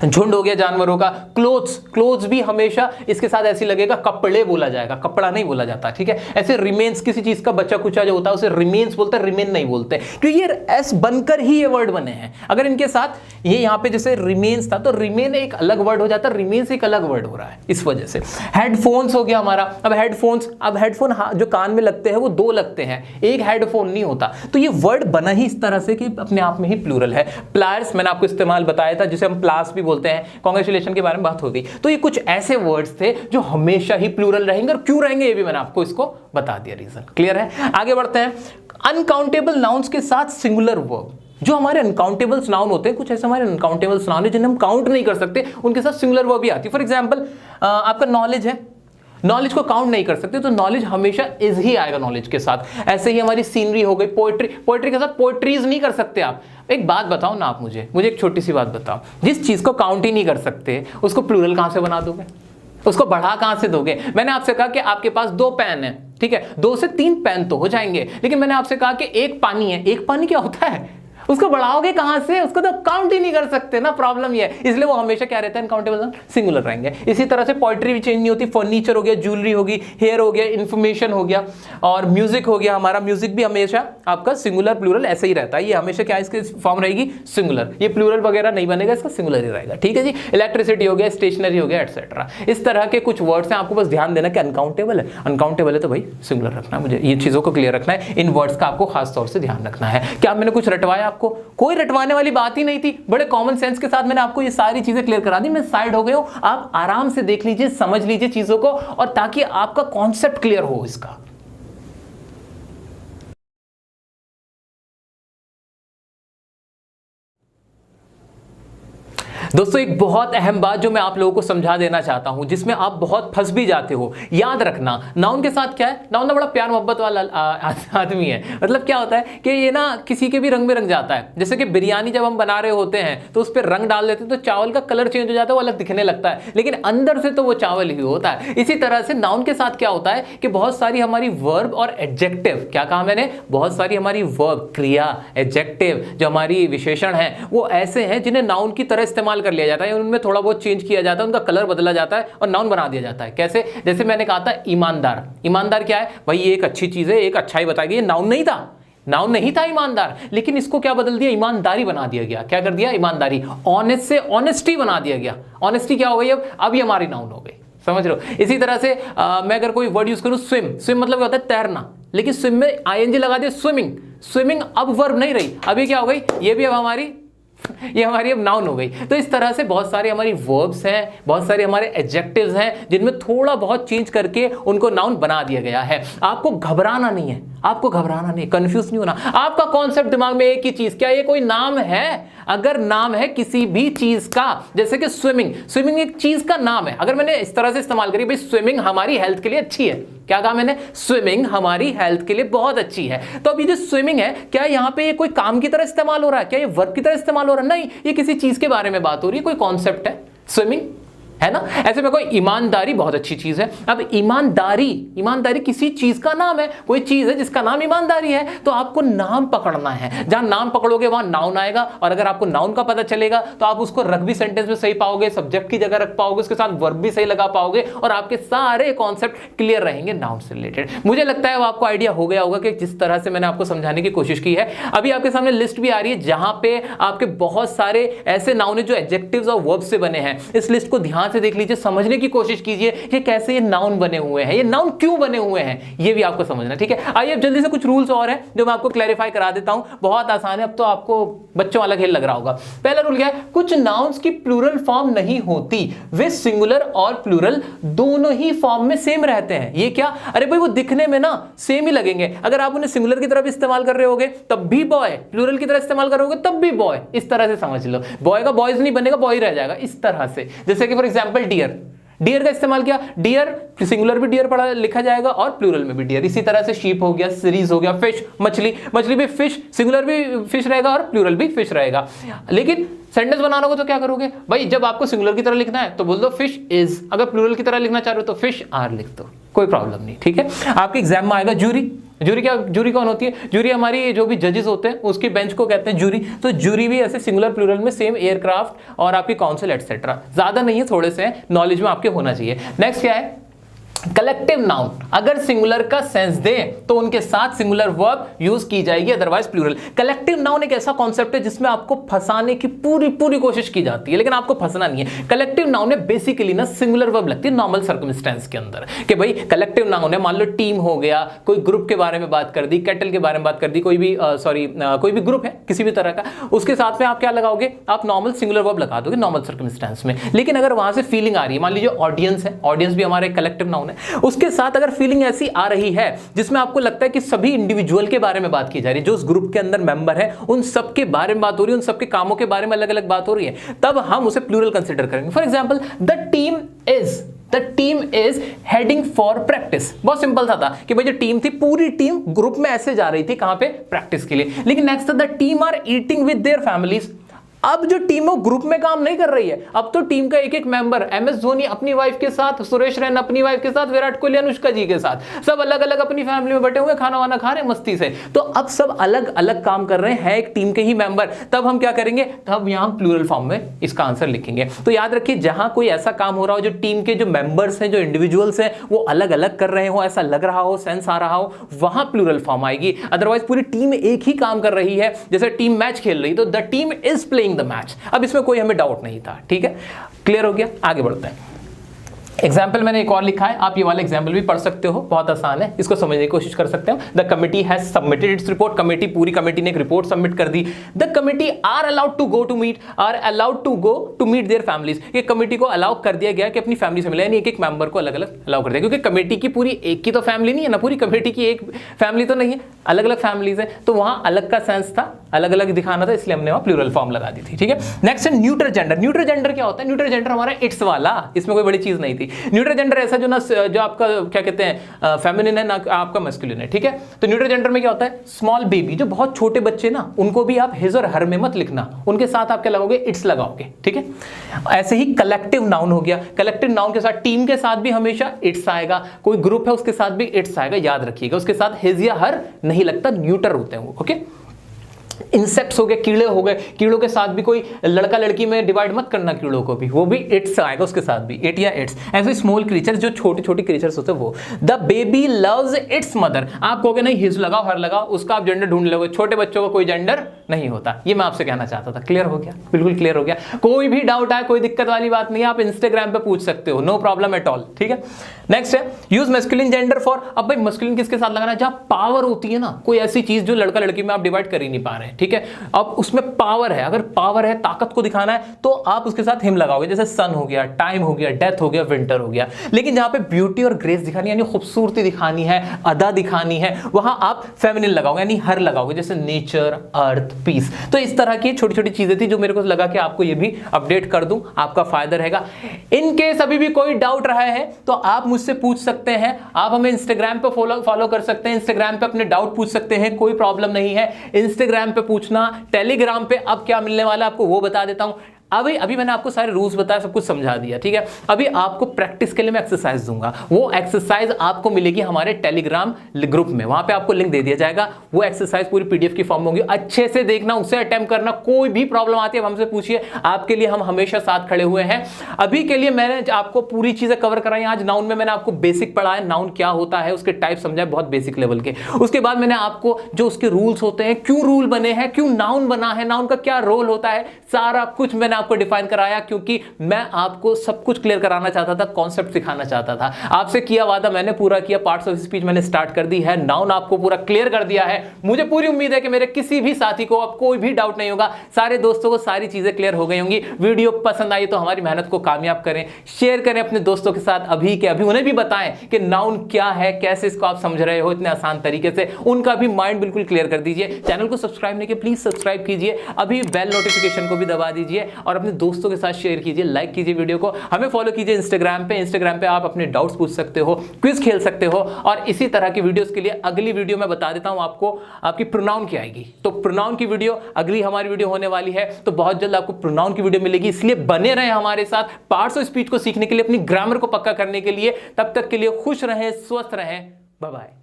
झुंड हो गया जानवरों का। क्लोथ्स भी हमेशा इसके साथ ऐसी लगेगा, कपड़े बोला जाएगा, कपड़ा नहीं बोला जाता, ठीक है। ऐसे रिमेन्स, किसी चीज का बचा कुचा जो होता है उसे रिमेन्स बोलते हैं, रिमेन नहीं बोलते, क्योंकि ये एस बनकर ही ये वर्ड बने हैं। अगर इनके साथ ये यहाँ पे जैसे रिमेन्स था, तो रिमेन एक अलग वर्ड हो जाता है, रिमेन्स एक अलग वर्ड हो रहा है, इस वजह से। हेडफोन्स हो गया हमारा। अब हेडफोन जो कान में लगते हैं वो दो लगते हैं, एक हेडफोन नहीं होता। तो ये वर्ड बना ही इस तरह से कि अपने आप में ही प्लूरल है। प्लायर्स मैंने आपको इस्तेमाल बताया था, जिसे हम प्लास भी बोलते हैं। कांग्रेचुलेशन के बारे में बात होती। तो ये कुछ ऐसे वर्ड्स थे जो हमेशा ही प्लूरल रहेंगे, और क्यों रहेंगे ये भी मैंने आपको इसको बता दिया, रीजन। क्लियर है? आगे बढ़ते हैं। अनकाउंटेबल नाउन्स के साथ सिंगुलर वर्ब। जो हमारे अनकाउंटेबल्स नाउन होते हैं, कुछ ऐसे हमारे अनकाउंटेबल्स नाउन है जिन्हें हम काउंट नहीं कर सकते, उनके साथ सिंगुलर वर्ब भी आती है। फॉर एग्जांपल आपका नॉलेज है, नॉलेज को काउंट नहीं कर सकते, तो नॉलेज हमेशा इज ही आएगा नॉलेज के साथ। ऐसे ही हमारी सीनरी हो गई, पोएट्री के साथ पोएट्रीज नहीं कर सकते आप। एक बात बताओ ना आप मुझे एक छोटी सी बात बताओ, जिस चीज को काउंट ही नहीं कर सकते उसको प्लूरल कहां से बना दोगे? उसको बढ़ा कहां से दोगे? मैंने आपसे कहा कि आपके पास 2 पेन है, ठीक है, 2 से 3 पेन तो हो जाएंगे, लेकिन मैंने आपसे कहा कि एक पानी है। एक पानी क्या होता है? उसको बढ़ाओगे कहां से, उसको तो काउंट ही नहीं कर सकते ना, प्रॉब्लम ये है। इसलिए वो हमेशा क्या रहता है, अनकाउंटेबल सिंगुलर रहेंगे। इसी तरह से पोइट्री भी चेंज नहीं होती, फर्नीचर हो गया, ज्वेलरी होगी, हेयर हो गया, इंफॉर्मेशन हो गया, और म्यूजिक हो गया, हमारा म्यूजिक भी हमेशा आपका सिंगुलर प्लूरल ऐसे ही रहता है, ये हमेशा क्या इसके फॉर्म रहेगी, सिंगुलर, ये प्लूरल वगैरह नहीं बनेगा, इसका सिंगुलर ही रहेगा, ठीक है जी। इलेक्ट्रिसिटी हो गया, स्टेशनरी हो गया, एटसेट्रा। इस तरह के कुछ वर्ड्स हैं, आपको बस ध्यान देना कि अनकाउंटेबल है, अनकाउंटेबल है तो भाई सिंगुलर रखना है, मुझे ये चीजों को क्लियर रखना है, इन वर्ड्स का आपको खास तौर से ध्यान रखना है। क्या मैंने कुछ रटवाया आपको? कोई रटवाने वाली बात ही नहीं थी, बड़े कॉमन सेंस के साथ मैंने आपको ये सारी चीजें क्लियर करा दी। मैं साइड हो गया हूं, आप आराम से देख लीजिए, समझ लीजिए चीजों को, और ताकि आपका कॉन्सेप्ट क्लियर हो इसका। दोस्तों एक बहुत अहम बात जो मैं आप लोगों को समझा देना चाहता हूं, जिसमें आप बहुत फंस भी जाते हो, याद रखना, नाउन के साथ क्या है, नाउन ना बड़ा प्यार मोहब्बत वाला आदमी है। मतलब क्या होता है कि ये ना किसी के भी रंग में रंग जाता है। जैसे कि बिरयानी जब हम बना रहे होते हैं तो उस पर रंग डाल देते हैं तो चावल का कलर चेंज हो जाता है, वो अलग दिखने लगता है, लेकिन अंदर से तो वो चावल ही होता है। इसी तरह से नाउन के साथ क्या होता है कि बहुत सारी हमारी वर्ब और एडजेक्टिव, क्या कहा मैंने, बहुत सारी हमारी वर्ब, क्रिया, एडजेक्टिव जो हमारी विशेषण है, वो ऐसे हैं जिन्हें नाउन की तरह इस्तेमाल कर लिया जाता है, उनमें थोड़ा बहुत चेंज किया जाता है, उनका कलर बदला जाता है और नाउन बना दिया जाता है। कैसे? जैसे मैंने कहा था ईमानदार, ईमानदार क्या है भाई, ये एक अच्छी चीज है, एक अच्छाई बताएगी, ये नाउन नहीं था, नाउन नहीं था ईमानदार, लेकिन इसको क्या बदल दिया, ईमानदारी बना दिया गया। क्या कर दिया, ईमानदारी। ऑनेस्ट से ऑनेस्टी बना दिया गया, ऑनेस्टी क्या हो गई अब ये हमारी नाउन हो गई, समझ रहे हो। इसी तरह से मैं अगर कोई वर्ड यूज करूं, स्विम, स्विम मतलब क्या होता है, तैरना, लेकिन स्विम में आईएनजी लगा दिया, स्विमिंग, स्विमिंग अब वर्ब नहीं रही, अभी क्या हो गई, ये भी अब हमारी ये हमारी अब नाउन हो गई। तो इस तरह से बहुत सारी हमारी वर्ब्स हैं, बहुत सारे हमारे एडजेक्टिव्स हैं, जिनमें थोड़ा बहुत चेंज करके उनको नाउन बना दिया गया है। आपको घबराना नहीं है, आपको घबराना नहीं, कंफ्यूज नहीं होना। आपका कॉन्सेप्ट दिमाग में एक ही चीज, क्या ये कोई नाम है? अगर नाम है किसी भी चीज का, जैसे कि स्विमिंग, स्विमिंग एक चीज का नाम है, अगर मैंने इस तरह से इस्तेमाल करी, भाई स्विमिंग हमारी हेल्थ के लिए अच्छी है, क्या कहा मैंने, स्विमिंग हमारी हेल्थ के लिए बहुत अच्छी है। तो अब ये जो स्विमिंग है, क्या यहां पे ये कोई काम की तरह इस्तेमाल हो रहा है, क्या ये वर्ब की तरह इस्तेमाल हो रहा है? नहीं, ये किसी चीज के बारे में बात हो रही है, कोई कॉन्सेप्ट है स्विमिंग, है ना। ऐसे में कोई ईमानदारी बहुत अच्छी चीज है। अब ईमानदारी, ईमानदारी किसी चीज का नाम है, कोई चीज है जिसका नाम ईमानदारी है, तो आपको नाम पकड़ना है। जहां नाम पकड़ोगे वहां नाउन आएगा, और अगर आपको नाउन का पता चलेगा तो आप उसको रख भी सेंटेंस में सही पाओगे, सब्जेक्ट की जगह रख पाओगे, उसके साथ वर्ब भी सही लगा पाओगे, और आपके सारे कॉन्सेप्ट क्लियर रहेंगे नाउन से रिलेटेड। मुझे लगता है वो आपको आइडिया हो गया होगा कि जिस तरह से मैंने आपको समझाने की कोशिश की है। अभी आपके सामने लिस्ट भी आ रही है जहां पे आपके बहुत सारे ऐसे नाउन है जो एडजेक्टिव्स और वर्ब से बने हैं। इस लिस्ट को ध्यान से देख लीजिए, समझने की कोशिश कीजिए कि कैसे ये नाउन बने हुए हैं, ये नाउन क्यों बने हुए हैं, ये भी आपको समझना, ठीक है। आइए अब जल्दी से कुछ रूल्स और हैं जो मैं आपको क्लैरिफाई करा देता हूं, बहुत आसान है, अब तो आपको बच्चों वाला खेल लग रहा होगा। पहला रूल क्या है, कुछ नाउन्स की प्लूरल फॉर्म नहीं होती, वे सिंगुलर और प्लूरल दोनों ही फॉर्म में सेम रहते हैं। ये क्या, अरे भाई वो दिखने में ना सेम ही लगेंगे, अगर आप उन्हें सिंगुलर की तरफ इस्तेमाल कर रहे होगे तब भी बॉय, प्लूरल की तरह इस्तेमाल कर रहे होगे तब भी बॉय, इस तरह से समझ लो। बॉय का बॉयज नहीं बनेगा, बॉय रह जाएगा, इस तरह से। जैसे कि फॉर एग्जांपल डियर, डियर का इस्तेमाल किया, डियर सिंगुलर भी डियर पढ़ा लिखा जाएगा और प्लूरल में भी डियर। इसी तरह से शीप हो गया, सीरीज हो गया, फिश मछली, मछली भी फिश, सिंगुलर भी फिश रहेगा और प्लूरल भी फिश रहेगा। लेकिन सेंटेंस बनाना हो तो क्या करोगे भाई, जब आपको सिंगुलर की तरह लिखना है तो बोल दो फिश इज, अगर प्लूरल की तरह लिखना चाह रहे हो तो फिश आर लिख दो, कोई प्रॉब्लम नहीं, ठीक है। आपके एग्जाम में आएगा जूरी, जूरी क्या, जूरी कौन होती है, जूरी हमारी जो भी जजेस होते हैं उसके बेंच को कहते हैं जूरी। तो जूरी भी ऐसे सिंगुलर प्लूरल में सेम, एयरक्राफ्ट और आपकी काउंसिल एटसेट्रा, ज्यादा नहीं है, थोड़े से नॉलेज में आपके होना चाहिए। नेक्स्ट क्या है, कलेक्टिव नाउन अगर सिंगुलर का सेंस दे तो उनके साथ सिंगुलर वर्ब यूज की जाएगी, अदरवाइज प्लूरल। कलेक्टिव नाउन एक ऐसा कॉन्सेप्ट है जिसमें आपको फंसाने की पूरी कोशिश की जाती है, लेकिन आपको फंसना नहीं है। कलेक्टिव नाउन में बेसिकली ना सिंगुलर वर्ब लगती है नॉर्मल सर्कमस्टेंस के अंदर, कि भाई कलेक्टिव नाउन है, मान लो टीम हो गया, कोई ग्रुप के बारे में बात कर दी, कैटल के बारे में बात कर दी, कोई भी कोई भी ग्रुप है किसी भी तरह का, उसके साथ में आप क्या लगाओगे, आप नॉर्मल सिंगुलर वर्ब लगा दोगे नॉर्मल सर्कमस्टेंस में। लेकिन अगर वहां से फीलिंग आ रही है, मान लीजिए ऑडियंस है, ऑडियंस भी हमारा कलेक्टिव नाउन है, उसके साथ अगर फीलिंग ऐसी आ रही है जिसमें आपको लगता है कि सभी इंडिविजुअल के बारे में बात की जा रही है, जो उस ग्रुप के अंदर मेंबर है उन सब के बारे में बात हो रही है, उन सब के कामों के बारे में अलग अलग बात हो रही है, तब हम उसे प्लूरल कंसीडर करेंगे। For example the team is heading for practice, बहुत सिंपल सा था कि भाई जो टीम थी, पूरी टीम ग्रुप में ऐसे जा रही थी, कहां पे, प्रैक्टिस के लिए। लेकिन next the team are eating with their families, अब जो टीम है ग्रुप में काम नहीं कर रही है, अब तो टीम का एक एक मेंबर, MS धोनी अपनी वाइफ के साथ, सुरेश रैना अपनी वाइफ के साथ, विराट कोहली अनुष्का जी के साथ, सब अलग अलग अपनी फैमिली में बैठे हुए खाना वाना खा रहे हैं मस्ती से। तो अब सब अलग अलग काम कर रहे हैं, एक टीम के ही मेंबर। तब हम क्या करेंगे, तब यहां प्लूरल फॉर्म में इसका आंसर लिखेंगे। तो याद रखिए, जहां कोई ऐसा काम हो रहा हो जो टीम के जो मेंबर्स हैं, जो इंडिविजुअल्स हैं, वो अलग अलग कर रहे हो, ऐसा लग रहा हो, सेंस आ रहा हो, वहां प्लूरल फॉर्म आएगी। अदरवाइज पूरी टीम एक ही काम कर रही है, जैसे टीम मैच खेल रही, तो the team is playing the match. अब इसमें कोई हमें डाउट नहीं था, ठीक है, क्लियर हो गया। आगे बढ़ते हैं। एग्जाम्पल मैंने एक और लिखा है, आप ये वाला एग्जाम्पल भी पढ़ सकते हो, बहुत आसान है, इसको समझने की कोशिश कर सकते हो। The committee has submitted its report, committee, पूरी कमेटी ने एक रिपोर्ट सबमिट कर दी। The committee are allowed to go to meet their families, ये कमेटी को अलाउ कर दिया गया कि अपनी फैमिली से मिले, यानी एक एक मेंबर को अलग अलग अलाउ कर दिया, क्योंकि कमेटी की पूरी एक की तो फैमिली नहीं है ना, पूरी कमेटी की एक फैमिली तो नहीं है, अलग अलग फैमिलीज है, तो वहां अलग का सेंस था, अलग अलग दिखाना था, इसलिए हमने वहां प्लूरल फॉर्म लगा दी थी, ठीक है। नेक्स्ट है न्यूट्रल जेंडर। न्यूट्रल जेंडर क्या होता है? न्यूट्रल जेंडर हमारा इट्स वाला, इसमें कोई बड़ी चीज नहीं थी। न्यूट्रल जेंडर ऐसा जो ना, जो आपका क्या कहते हैं, फेमिनिन है ना आपका मैस्कुलिन है, ठीक है। तो न्यूट्रल जेंडर में क्या होता है, स्मॉल बेबी, जो बहुत छोटे बच्चे ना, उनको भी आप हिज और हर में मत लिखना, उनके साथ आप क्या लगाओगे, इट्स लगाओगे, ठीक है। ऐसे ही कलेक्टिव नाउन हो गया, कलेक्टिव नाउन के साथ, टीम के साथ भी हमेशा इट्स आएगा, कोई ग्रुप है उसके साथ भी इट्स आएगा, याद रखिएगा, उसके साथ हिज या हर नहीं लगता, न्यूट्रल होते हैं वो, ओके। इंसेक्ट्स हो गए, कीड़े हो गए, कीड़ों के साथ भी कोई लड़का लड़की में डिवाइड मत करना, कीड़ों को भी, वो भी इट्स आएगा उसके साथ भी, इट या इट्स। ऐसे स्मॉल क्रीचर्स, जो छोटे छोटे क्रीचर्स होते हैं वो। The baby loves it's mother, आप कहोगे नहीं हिज लगाओ, हर लगाओ, उसका आप जेंडर ढूंढ लोगे, छोटे बच्चों का कोई जेंडर नहीं होता, ये मैं आपसे कहना चाहता था। क्लियर हो गया, बिल्कुल क्लियर हो गया। कोई भी डाउट आए, कोई दिक्कत वाली बात नहीं है, आप इंस्टाग्राम पे पूछ सकते हो, नो प्रॉब्लम एट ऑल, ठीक है। नेक्स्ट है यूज मैस्कुलिन जेंडर फॉर, अब भाई मैस्कुलिन किसके साथ लगाना है, जहां पावर होती है ना, कोई ऐसी चीज जो लड़का लड़की में आप डिवाइड कर ही नहीं पा रहे हैं, ठीक है। अब उसमें पावर है, अगर पावर है, ताकत को दिखाना है, तो आप उसके साथ हिम लगाओगे, जैसे सन हो गया, टाइम हो गया, डेथ हो गया, विंटर हो गया। लेकिन जहां पे ब्यूटी और ग्रेस दिखानी, यानी खूबसूरती दिखानी है, अदा दिखानी है, वहां आप फेमिनिन लगाओगे, यानी हर लगाओगे, जैसे नेचर, अर्थ, पीस। तो इस तरह की छोटी छोटी चीजें थी जो मेरे को लगा कि आपको ये भी अपडेट कर दूं, आपका फायदा रहेगा। इन केस अभी भी कोई डाउट रहा है तो आप मुझसे पूछ सकते हैं, आप हमें इंस्टाग्राम पे फॉलो कर सकते हैं, इंस्टाग्राम पे अपने डाउट पूछ सकते हैं, कोई प्रॉब्लम नहीं है, इंस्टाग्राम पे पूछना। टेलीग्राम पे अब क्या मिलने वाला है आपको वो बता देता हूं। अभी मैंने आपको सारे रूल्स बताया, सब कुछ समझा दिया, ठीक है। अभी आपको प्रैक्टिस के लिए मैं एक्सरसाइज दूंगा, वो एक्सरसाइज आपको मिलेगी हमारे टेलीग्राम ग्रुप में, वहां पे आपको लिंक दे दिया जाएगा। वो एक्सरसाइज पूरी PDF की फॉर्म होगी, अच्छे से देखना, उसे अटेम्प्ट करना। कोई भी प्रॉब्लम आती है हमसे पूछिए, आपके लिए हम हमेशा साथ खड़े हुए हैं। अभी के लिए मैंने आपको पूरी चीजें कवर कराई। आज नाउन में मैंने आपको बेसिक पढ़ाया, नाउन क्या होता है, उसके टाइप समझाए, बहुत बेसिक लेवल के। उसके बाद मैंने आपको जो उसके रूल्स होते हैं, क्यों रूल बने हैं, क्यों नाउन बना है, नाउन का क्या रोल होता है, सारा कुछ मैंने आपको डिफाइन कराया, क्योंकि मैं आपको सब कुछ क्लियर कराना चाहता था, कॉन्सेप्ट सिखाना चाहता था। आपसे किया वादा मैंने पूरा किया, पार्ट्स ऑफ स्पीच मैंने स्टार्ट कर दी है, नाउन आपको पूरा क्लियर कर दिया है। मुझे पूरी उम्मीद है कि मेरे किसी भी साथी को अब कोई भी डाउट नहीं होगा, सारे दोस्तों को सारी चीजें क्लियर हो गई होंगी। वीडियो पसंद आई तो हमारी मेहनत को कामयाब करें, शेयर करें अपने दोस्तों के साथ, अभी के अभी उन्हें भी बताएं कि नाउन क्या है, कैसे इसको आप समझ रहे हो इतने आसान तरीके से, उनका भी माइंड बिल्कुल क्लियर कर दीजिए। चैनल को सब्सक्राइब नहीं किया, प्लीज सब्सक्राइब कीजिए, अभी बेल नोटिफिकेशन को भी दबा दीजिए और अपने दोस्तों के साथ शेयर कीजिए, लाइक कीजिए वीडियो को। हमें फॉलो कीजिए इंस्टाग्राम पे आप अपने डाउट्स पूछ सकते हो, क्विज खेल सकते हो, और इसी तरह की वीडियोस के लिए अगली वीडियो में बता देता हूं आपको आपकी प्रोनाउन की आएगी। तो प्रोनाउन की वीडियो अगली हमारी वीडियो होने वाली है, तो बहुत जल्द आपको प्रोनाउन की वीडियो मिलेगी, इसलिए बने रहें हमारे साथ पार्ट्स ऑफ स्पीच को सीखने के लिए, अपनी ग्रामर को पक्का करने के लिए। तब तक के लिए खुश रहें, स्वस्थ रहें, बाय बाय।